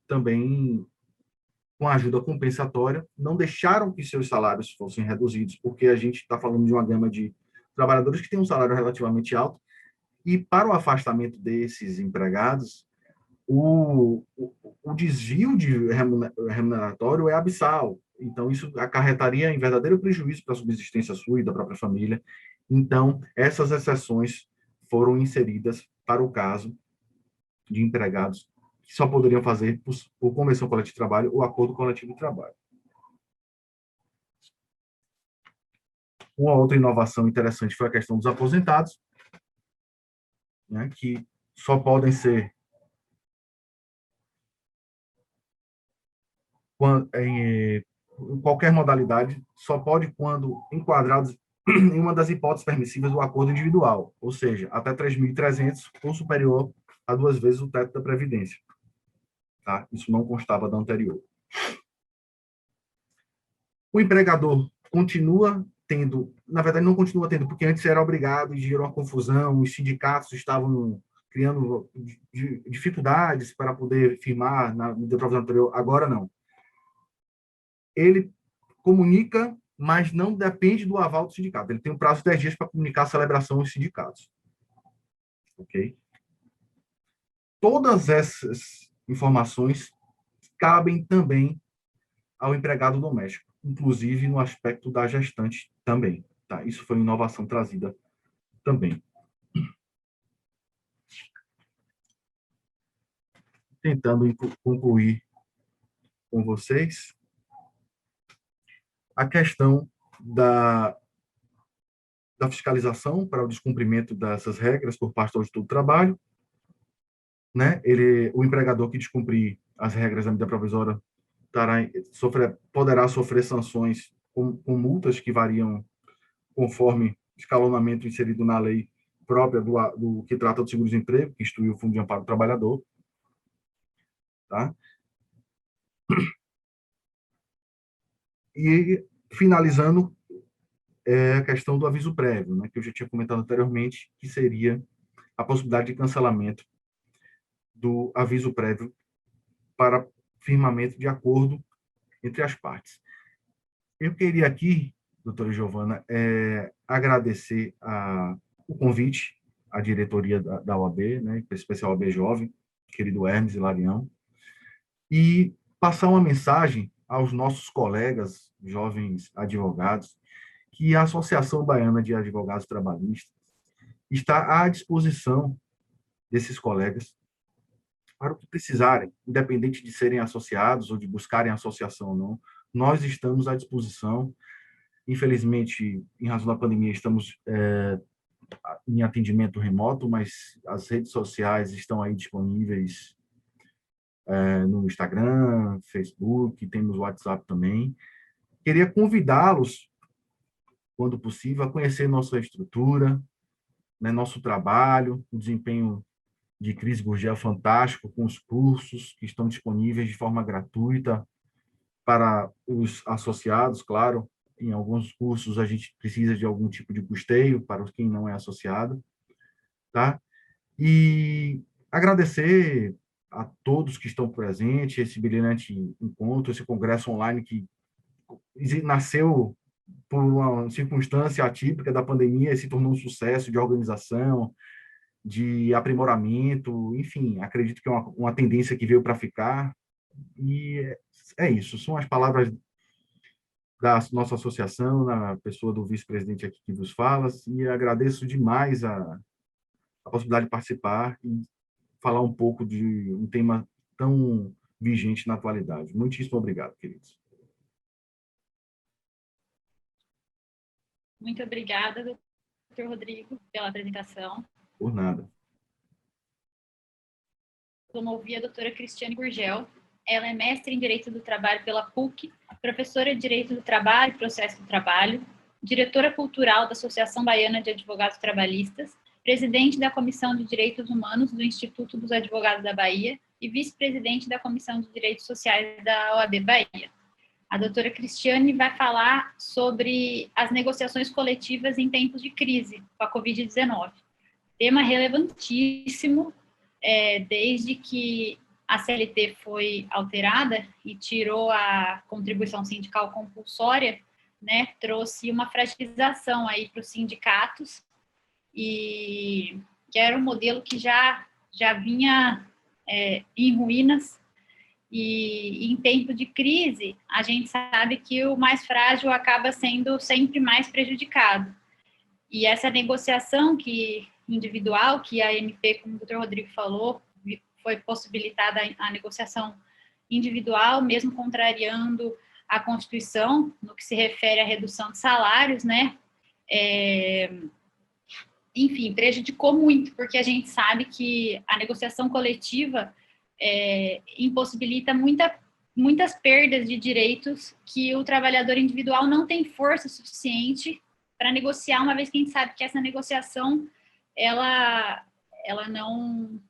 também, com a ajuda compensatória, não deixaram que seus salários fossem reduzidos, porque a gente está falando de uma gama de trabalhadores que têm um salário relativamente alto, e para o afastamento desses empregados, o desvio de remuneratório é abissal. Então, isso acarretaria em verdadeiro prejuízo para a subsistência sua e da própria família. Então, essas exceções foram inseridas para o caso de empregados que só poderiam fazer por convenção coletiva de trabalho ou acordo coletivo de trabalho. Uma outra inovação interessante foi a questão dos aposentados, né, que só podem ser em qualquer modalidade, só pode quando enquadrados em uma das hipóteses permissivas do acordo individual, ou seja, até 3.300 ou superior a 2 vezes o teto da Previdência. Tá? Isso não constava da anterior. O empregador continua tendo, na verdade não continua tendo, porque antes era obrigado e gerou uma confusão, os sindicatos estavam criando dificuldades para poder firmar na medida provisória anterior, agora não. Ele comunica, mas não depende do aval do sindicato. Ele tem um prazo de 10 dias para comunicar a celebração aos sindicatos. Ok? Todas essas informações cabem também ao empregado doméstico, inclusive no aspecto da gestante também. Tá? Isso foi uma inovação trazida também. Tentando concluir com vocês a questão da fiscalização para o descumprimento dessas regras por parte do Auditor do Trabalho, né? O empregador que descumprir as regras da medida provisória poderá sofrer sanções com multas que variam conforme escalonamento inserido na lei própria do que trata do seguro-desemprego, que institui o Fundo de Amparo do Trabalhador. Tá? E, finalizando, a questão do aviso prévio, né, que eu já tinha comentado anteriormente, que seria a possibilidade de cancelamento do aviso prévio para firmamento de acordo entre as partes. Eu queria aqui, doutora Giovana, agradecer o convite à diretoria da OAB, né, em especial a OAB Jovem, querido Hermes e Larião, e passar uma mensagem aos nossos colegas, jovens advogados, que a Associação Baiana de Advogados Trabalhistas está à disposição desses colegas para o que precisarem, independente de serem associados ou de buscarem associação ou não. Nós estamos à disposição. Infelizmente, em razão da pandemia, estamos em atendimento remoto, mas as redes sociais estão aí disponíveis no Instagram, Facebook, temos WhatsApp também. Queria convidá-los, quando possível, a conhecer nossa estrutura, né, nosso trabalho, o desempenho de Cris Gurgel fantástico, com os cursos que estão disponíveis de forma gratuita para os associados, claro. Em alguns cursos a gente precisa de algum tipo de custeio para quem não é associado, tá? E agradecer a todos que estão presentes, esse brilhante encontro, esse congresso online que nasceu por uma circunstância atípica da pandemia e se tornou um sucesso de organização, de aprimoramento, enfim, acredito que é uma tendência que veio para ficar. E é isso, são as palavras da nossa associação, na pessoa do vice-presidente aqui que vos fala, e agradeço demais a possibilidade de participar e falar um pouco de um tema tão vigente na atualidade. Muitíssimo obrigado, queridos. Muito obrigada, doutor Rodrigo, pela apresentação. Por nada. Vamos ouvir a doutora Cristiane Gurgel. Ela é mestre em Direito do Trabalho pela PUC, professora de Direito do Trabalho e Processo do Trabalho, diretora cultural da Associação Baiana de Advogados Trabalhistas, presidente da Comissão de Direitos Humanos do Instituto dos Advogados da Bahia e vice-presidente da Comissão de Direitos Sociais da OAB Bahia. A doutora Cristiane vai falar sobre as negociações coletivas em tempos de crise com a Covid-19. Tema relevantíssimo, desde que a CLT foi alterada e tirou a contribuição sindical compulsória, né, trouxe uma fragilização aí para os sindicatos, e que era um modelo que já vinha em ruínas, e em tempo de crise, a gente sabe que o mais frágil acaba sendo sempre mais prejudicado. E essa negociação individual, que a MP, como o doutor Rodrigo falou, foi possibilitada a negociação individual, mesmo contrariando a Constituição, no que se refere à redução de salários, né? Enfim, prejudicou muito, porque a gente sabe que a negociação coletiva impossibilita muitas perdas de direitos que o trabalhador individual não tem força suficiente para negociar, uma vez que a gente sabe que essa negociação ela não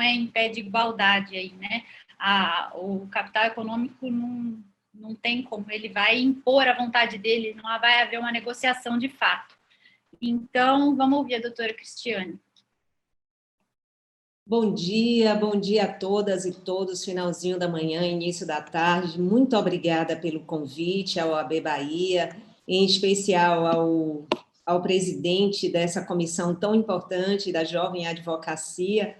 é em pé de igualdade aí, né? O capital econômico não tem como, ele vai impor a vontade dele, não vai haver uma negociação de fato. Então, vamos ouvir a doutora Cristiane. Bom dia a todas e todos, finalzinho da manhã, início da tarde. Muito obrigada pelo convite ao OAB Bahia, em especial ao presidente dessa comissão tão importante da Jovem Advocacia,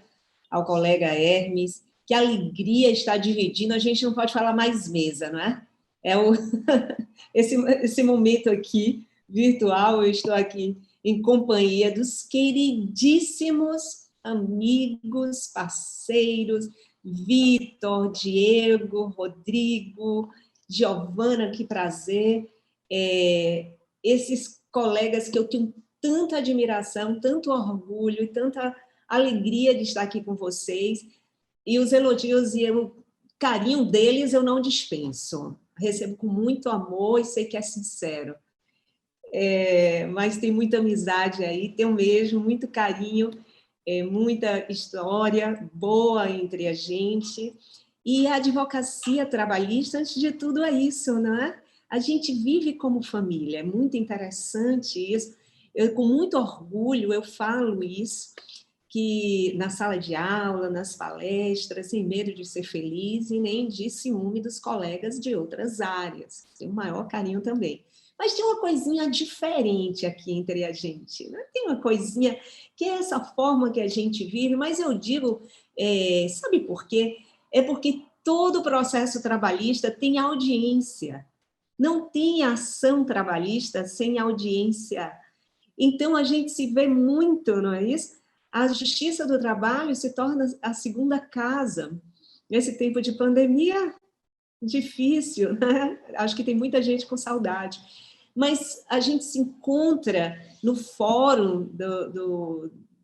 ao colega Hermes. Que alegria estar dividindo, a gente não pode falar mais mesa, não é? Esse momento aqui, virtual, eu estou aqui em companhia dos queridíssimos amigos, parceiros, Vitor, Diego, Rodrigo, Giovana, que prazer. Esses colegas que eu tenho tanta admiração, tanto orgulho e tanta alegria de estar aqui com vocês. E os elogios e o carinho deles eu não dispenso. Recebo com muito amor e sei que é sincero. Mas tem muita amizade aí, tem mesmo muito carinho, muita história boa entre a gente. E a advocacia trabalhista, antes de tudo, é isso, não é? A gente vive como família, é muito interessante isso. Com muito orgulho, eu falo isso, que na sala de aula, nas palestras, sem medo de ser feliz e nem de ciúme dos colegas de outras áreas. Tenho o maior carinho também. Mas tem uma coisinha diferente aqui entre a gente, né? Tem uma coisinha que é essa forma que a gente vive, mas eu digo, sabe por quê? É porque todo processo trabalhista tem audiência. Não tem ação trabalhista sem audiência. Então, a gente se vê muito, não é isso? A Justiça do Trabalho se torna a segunda casa. Nesse tempo de pandemia, difícil, né? Acho que tem muita gente com saudade. Mas a gente se encontra no fórum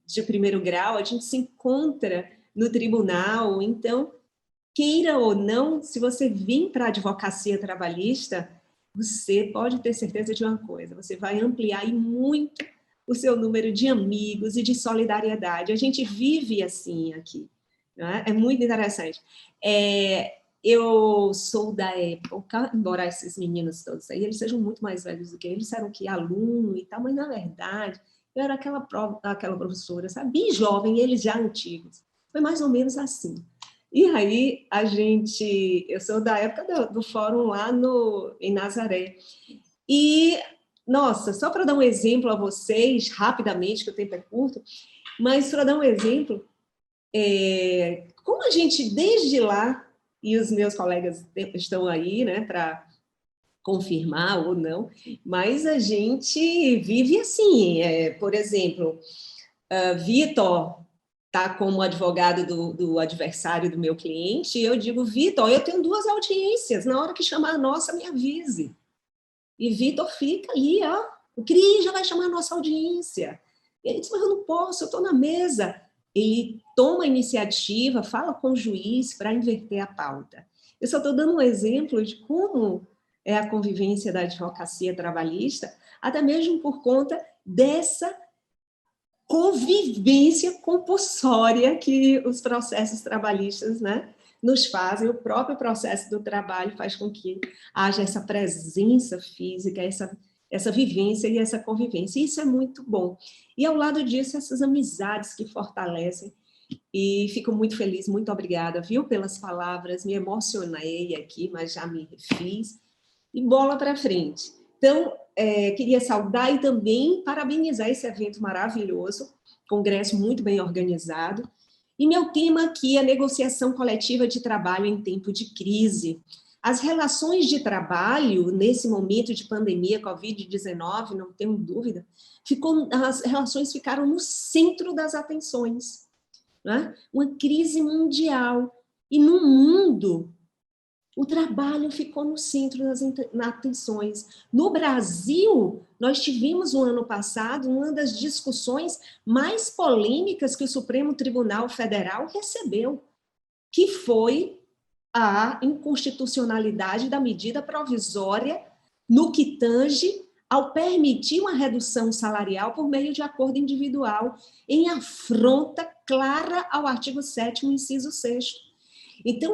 de primeiro grau, a gente se encontra no tribunal. Então, queira ou não, se você vir para a advocacia trabalhista, você pode ter certeza de uma coisa, você vai ampliar e muito o seu número de amigos e de solidariedade. A gente vive assim aqui, né? É muito interessante. Eu sou da época, embora esses meninos todos aí, eles sejam muito mais velhos do que eu, eles disseram que aluno e tal, mas na verdade eu era aquela professora, sabe, bem jovem, eles já antigos. Foi mais ou menos assim. E aí eu sou da época do fórum lá em Nazaré. E, nossa, só para dar um exemplo a vocês, rapidamente, que o tempo é curto, mas para dar um exemplo, como a gente, desde lá, e os meus colegas estão aí, né, para confirmar ou não, mas a gente vive assim. Por exemplo, Vitor está como advogado do adversário do meu cliente, e eu digo, Vitor, eu tenho 2 audiências, na hora que chamar a nossa, me avise. E Vitor fica ali, ó, o Cris já vai chamar a nossa audiência. E ele diz, mas eu não posso, eu estou na mesa. Ele toma a iniciativa, fala com o juiz para inverter a pauta. Eu só estou dando um exemplo de como é a convivência da advocacia trabalhista, até mesmo por conta dessa convivência compulsória que os processos trabalhistas, né, nos fazem. O próprio processo do trabalho faz com que haja essa presença física, essa vivência e essa convivência. Isso é muito bom. E, ao lado disso, essas amizades que fortalecem. E fico muito feliz, muito obrigada, viu, pelas palavras. Me emocionei aqui, mas já me refiz. E bola para frente. Então, queria saudar e também parabenizar esse evento maravilhoso, congresso muito bem organizado. E meu tema aqui é a negociação coletiva de trabalho em tempo de crise. As relações de trabalho, nesse momento de pandemia, Covid-19, não tenho dúvida, as relações ficaram no centro das atenções, né? Uma crise mundial. E no mundo, o trabalho ficou no centro das atenções. No Brasil, nós tivemos, no ano passado, uma das discussões mais polêmicas que o Supremo Tribunal Federal recebeu, que foi a inconstitucionalidade da medida provisória no que tange ao permitir uma redução salarial por meio de acordo individual, em afronta clara ao artigo 7º, inciso 6º. Então,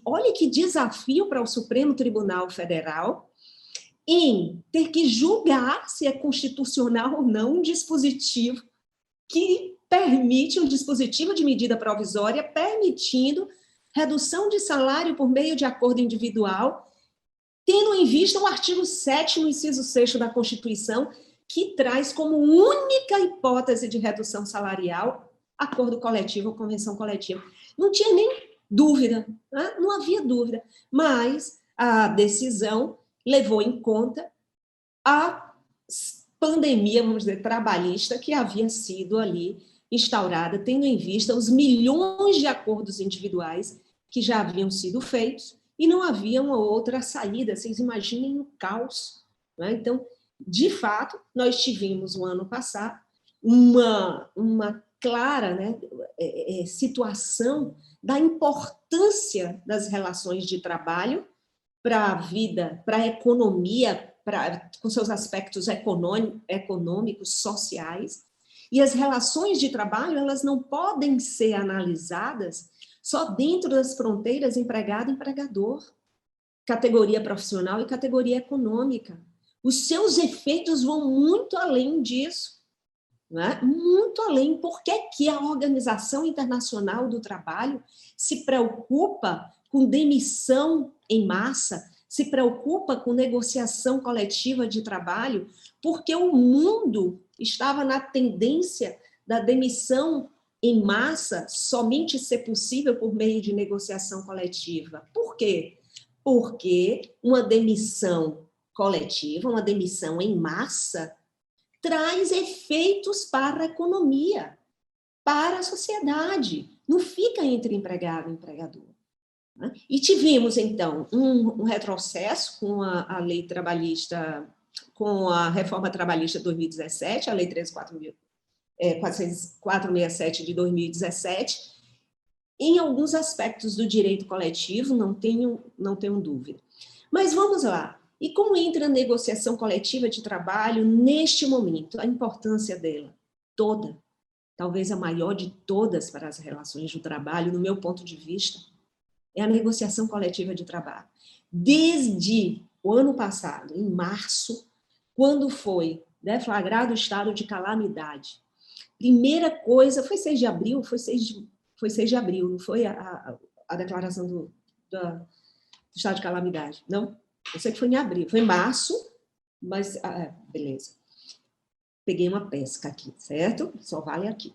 olha que desafio para o Supremo Tribunal Federal em ter que julgar se é constitucional ou não um dispositivo que permite, um dispositivo de medida provisória permitindo redução de salário por meio de acordo individual, tendo em vista o artigo 7º, inciso 6º da Constituição, que traz como única hipótese de redução salarial acordo coletivo ou convenção coletiva. Não tinha nem dúvida, né? Não havia dúvida, mas a decisão levou em conta a pandemia, vamos dizer, trabalhista que havia sido ali instaurada, tendo em vista os milhões de acordos individuais que já haviam sido feitos e não havia uma outra saída. Vocês imaginem o caos, né? Então, de fato, nós tivemos no ano passado uma clara, né, situação da importância das relações de trabalho para a vida, para a economia, com seus aspectos econômicos, sociais. E as relações de trabalho, elas não podem ser analisadas só dentro das fronteiras empregado-empregador, categoria profissional e categoria econômica. Os seus efeitos vão muito além disso. Né? Muito além. Por que a Organização Internacional do Trabalho se preocupa com demissão em massa, se preocupa com negociação coletiva de trabalho? Porque o mundo estava na tendência da demissão em massa somente ser possível por meio de negociação coletiva. Por quê? Porque uma demissão coletiva, uma demissão em massa, traz efeitos para a economia, para a sociedade. Não fica entre empregado e empregador. Né? E tivemos, então, um retrocesso com a lei trabalhista, com a reforma trabalhista de 2017, a lei 13.467 de 2017, em alguns aspectos do direito coletivo, não tenho dúvida. Mas vamos lá. E como entra a negociação coletiva de trabalho neste momento? A importância dela? Toda. Talvez a maior de todas para as relações do trabalho, no meu ponto de vista, é a negociação coletiva de trabalho. Desde o ano passado, em março, quando foi deflagrado o estado de calamidade, primeira coisa, foi 6 de abril, foi 6 de abril, não foi a declaração do estado de calamidade, não? Eu sei que foi em abril, foi em março, mas, beleza. Peguei uma pesca aqui, certo? Só vale aqui.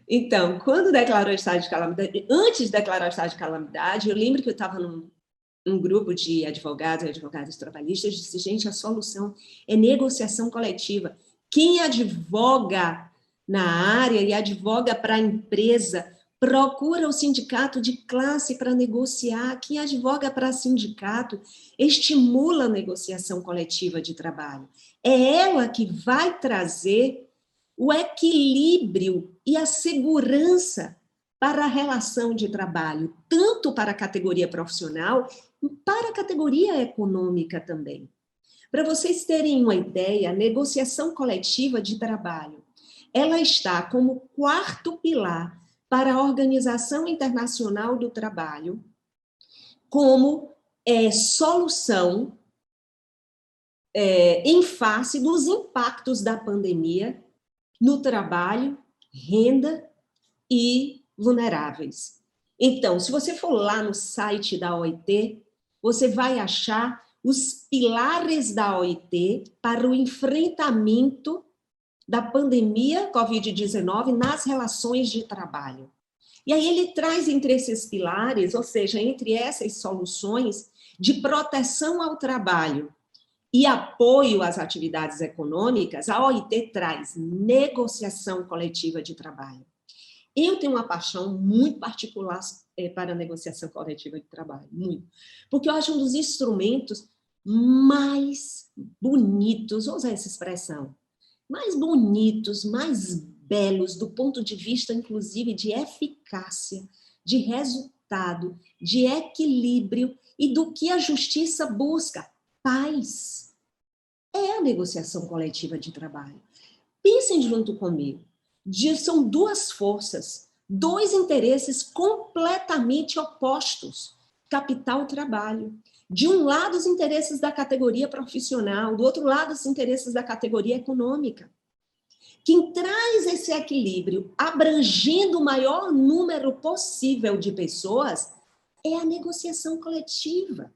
Então, quando declarou o estado de calamidade, antes de declarar o estado de calamidade, eu lembro que eu estava num grupo de advogados e advogadas trabalhistas, disse, gente, a solução é negociação coletiva. Quem advoga na área e advoga para a empresa, procura o sindicato de classe para negociar. Quem advoga para sindicato estimula a negociação coletiva de trabalho. É ela que vai trazer o equilíbrio e a segurança para a relação de trabalho, tanto para a categoria profissional, para a categoria econômica também. Para vocês terem uma ideia, a negociação coletiva de trabalho, ela está como 4º pilar para a Organização Internacional do Trabalho, como solução em face dos impactos da pandemia no trabalho, renda e vulneráveis. Então, se você for lá no site da OIT, você vai achar os pilares da OIT para o enfrentamento da pandemia Covid-19 nas relações de trabalho. E aí ele traz entre esses pilares, ou seja, entre essas soluções de proteção ao trabalho e apoio às atividades econômicas, a OIT traz negociação coletiva de trabalho. Eu tenho uma paixão muito particular para a negociação coletiva de trabalho, muito, porque eu acho um dos instrumentos mais bonitos, vou usar essa expressão, mais bonitos, mais belos, do ponto de vista, inclusive, de eficácia, de resultado, de equilíbrio e do que a justiça busca, paz. É a negociação coletiva de trabalho. Pensem junto comigo. São 2 forças, 2 interesses completamente opostos, capital e trabalho. De um lado, os interesses da categoria profissional, do outro lado, os interesses da categoria econômica. Quem traz esse equilíbrio, abrangendo o maior número possível de pessoas, é a negociação coletiva.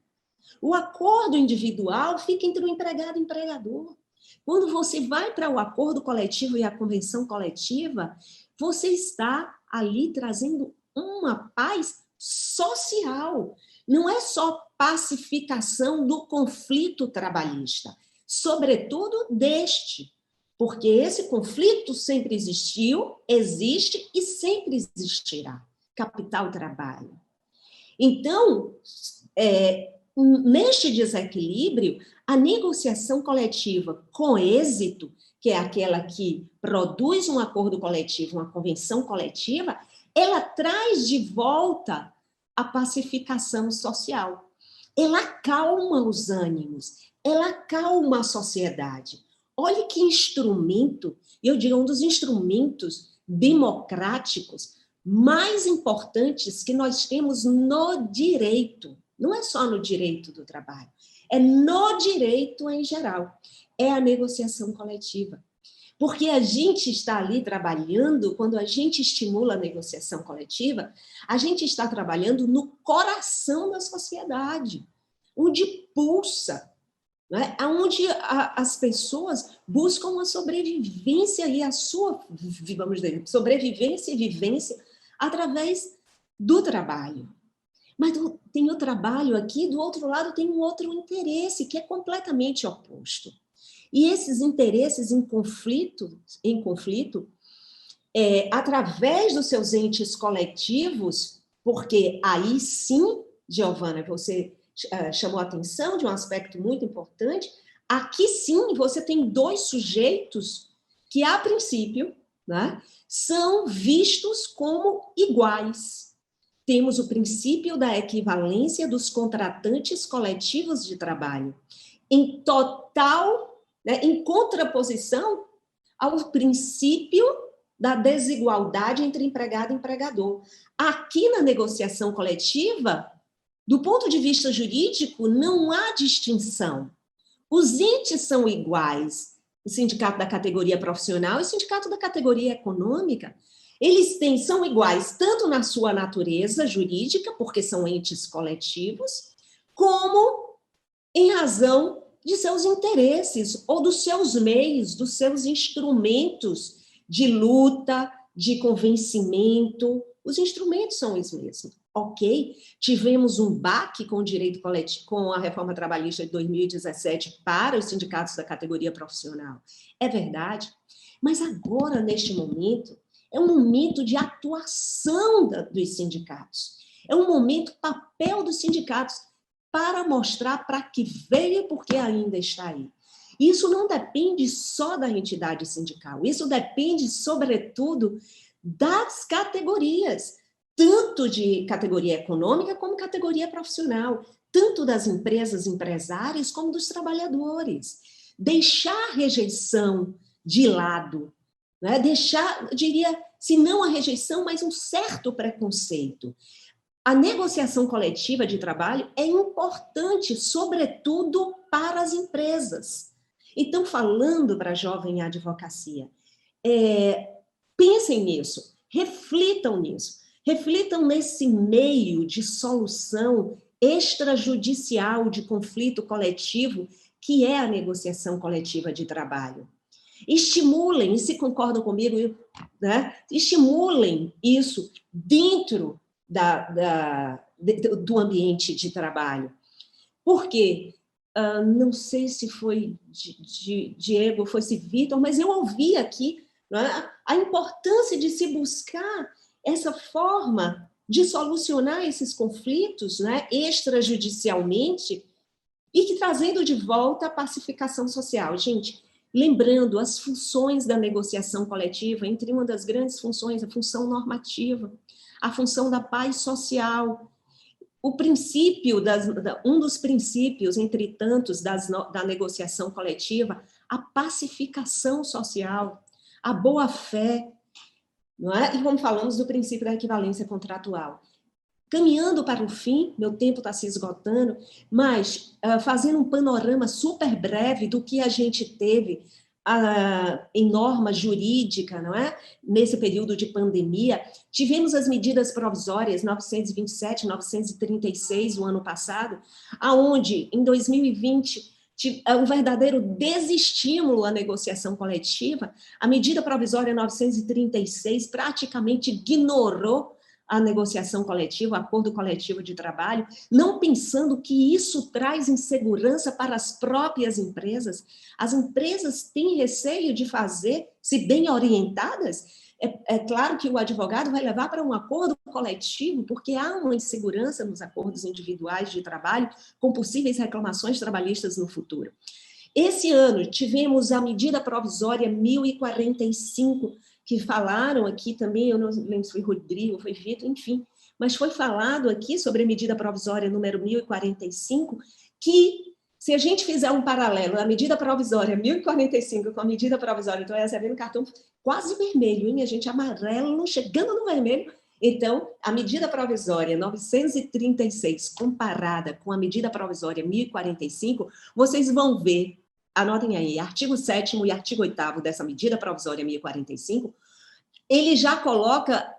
O acordo individual fica entre o empregado e o empregador. Quando você vai para o acordo coletivo e a convenção coletiva, você está ali trazendo uma paz social. Não é só pacificação do conflito trabalhista, sobretudo deste, porque esse conflito sempre existiu, existe e sempre existirá. Capital-trabalho. Então, neste desequilíbrio, a negociação coletiva com êxito, que é aquela que produz um acordo coletivo, uma convenção coletiva, ela traz de volta a pacificação social. Ela acalma os ânimos, ela acalma a sociedade. Olha que instrumento, eu digo, um dos instrumentos democráticos mais importantes que nós temos no direito. Não é só no direito do trabalho, é no direito em geral. É a negociação coletiva. Porque a gente está ali trabalhando, quando a gente estimula a negociação coletiva, a gente está trabalhando no coração da sociedade, onde pulsa, né? Onde as pessoas buscam a sobrevivência e a sua, vamos dizer, sobrevivência e vivência através do trabalho. Mas tem o trabalho aqui, do outro lado tem um outro interesse, que é completamente oposto. E esses interesses em conflito, através dos seus entes coletivos, porque aí sim, Giovana, você chamou a atenção de um aspecto muito importante, aqui sim você tem 2 sujeitos que, a princípio, né, são vistos como iguais. Temos o princípio da equivalência dos contratantes coletivos de trabalho, em total, né, em contraposição ao princípio da desigualdade entre empregado e empregador. Aqui na negociação coletiva, do ponto de vista jurídico, não há distinção. Os entes são iguais. O sindicato da categoria profissional e o sindicato da categoria econômica, eles são iguais tanto na sua natureza jurídica, porque são entes coletivos, como em razão de seus interesses ou dos seus meios, dos seus instrumentos de luta, de convencimento. Os instrumentos são os mesmos. Ok, tivemos um baque com o direito coletivo, com a reforma trabalhista de 2017 para os sindicatos da categoria profissional. É verdade, mas agora, neste momento, é um momento de atuação dos sindicatos. É um momento, papel dos sindicatos, para mostrar para que veio e por que ainda está aí. Isso não depende só da entidade sindical, isso depende, sobretudo, das categorias, tanto de categoria econômica como categoria profissional, tanto das empresas empresárias como dos trabalhadores. Deixar a rejeição de lado, né? Deixar, eu diria, se não a rejeição, mas um certo preconceito. A negociação coletiva de trabalho é importante, sobretudo para as empresas. Então, falando para a jovem advocacia, pensem nisso, reflitam nisso. Reflitam nesse meio de solução extrajudicial de conflito coletivo que é a negociação coletiva de trabalho. Estimulem, e se concordam comigo, né? Estimulem isso dentro do ambiente de trabalho. Por quê? Não sei se foi Diego, foi se Vitor, mas eu ouvi aqui, né, a importância de se buscar essa forma de solucionar esses conflitos, né, extrajudicialmente, e que trazendo de volta a pacificação social. Gente, lembrando as funções da negociação coletiva, entre uma das grandes funções, a função normativa, a função da paz social, o princípio, um dos princípios, entre tantos, da negociação coletiva, a pacificação social, a boa-fé, não é? E como falamos do princípio da equivalência contratual. Caminhando para o fim, meu tempo está se esgotando, mas fazendo um panorama super breve do que a gente teve em norma jurídica, não é? Nesse período de pandemia, tivemos as medidas provisórias 927, 936, o ano passado, aonde, em 2020, um verdadeiro desestímulo à negociação coletiva. A medida provisória 936 praticamente ignorou a negociação coletiva, o acordo coletivo de trabalho, não pensando que isso traz insegurança para as próprias empresas. As empresas têm receio de fazer, se bem orientadas, é claro que o advogado vai levar para um acordo coletivo, porque há uma insegurança nos acordos individuais de trabalho, com possíveis reclamações trabalhistas no futuro. Esse ano, tivemos a medida provisória 1045, que falaram aqui também, eu não lembro se foi Rodrigo, foi Vitor, enfim, mas foi falado aqui sobre a medida provisória número 1045, que, se a gente fizer um paralelo, a medida provisória 1045 com a medida provisória, então, essa vendo cartão quase vermelho, hein? A gente amarelo, chegando no vermelho. Então, a medida provisória 936, comparada com a medida provisória 1045, vocês vão ver, anotem aí, artigo 7º e artigo 8º dessa medida provisória 1045, ele já coloca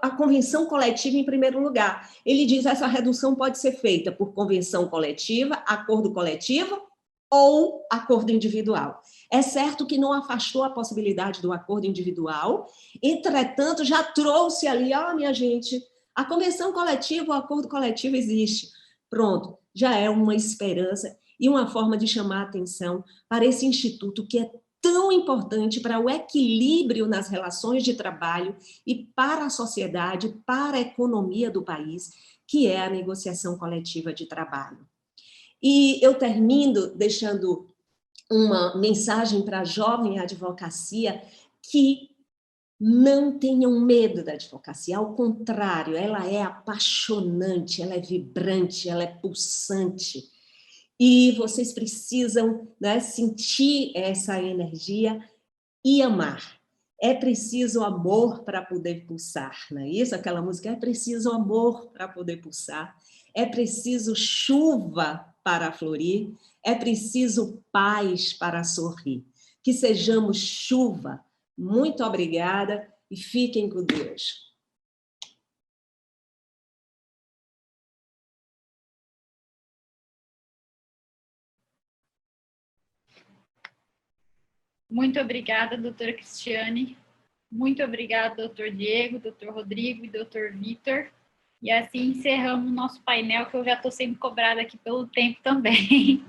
a convenção coletiva em primeiro lugar. Ele diz que essa redução pode ser feita por convenção coletiva, acordo coletivo ou acordo individual. É certo que não afastou a possibilidade do acordo individual, entretanto, já trouxe ali, minha gente, a convenção coletiva, o acordo coletivo existe. Pronto, já é uma esperança e uma forma de chamar a atenção para esse instituto que é tão importante para o equilíbrio nas relações de trabalho e para a sociedade, para a economia do país, que é a negociação coletiva de trabalho. E eu termino deixando uma mensagem para a jovem advocacia que Não tenham medo da advocacia, ao contrário, ela é apaixonante, ela é vibrante, ela é pulsante. E vocês precisam, né, sentir essa energia e amar. É preciso amor para poder pulsar, não é isso? Aquela música, é preciso amor para poder pulsar, é preciso chuva para florir, é preciso paz para sorrir. Que sejamos chuva. Muito obrigada e fiquem com Deus. Muito obrigada, doutora Cristiane. Muito obrigada, doutor Diego, doutor Rodrigo e doutor Vitor. E assim encerramos o nosso painel, que eu já estou sendo cobrada aqui pelo tempo também.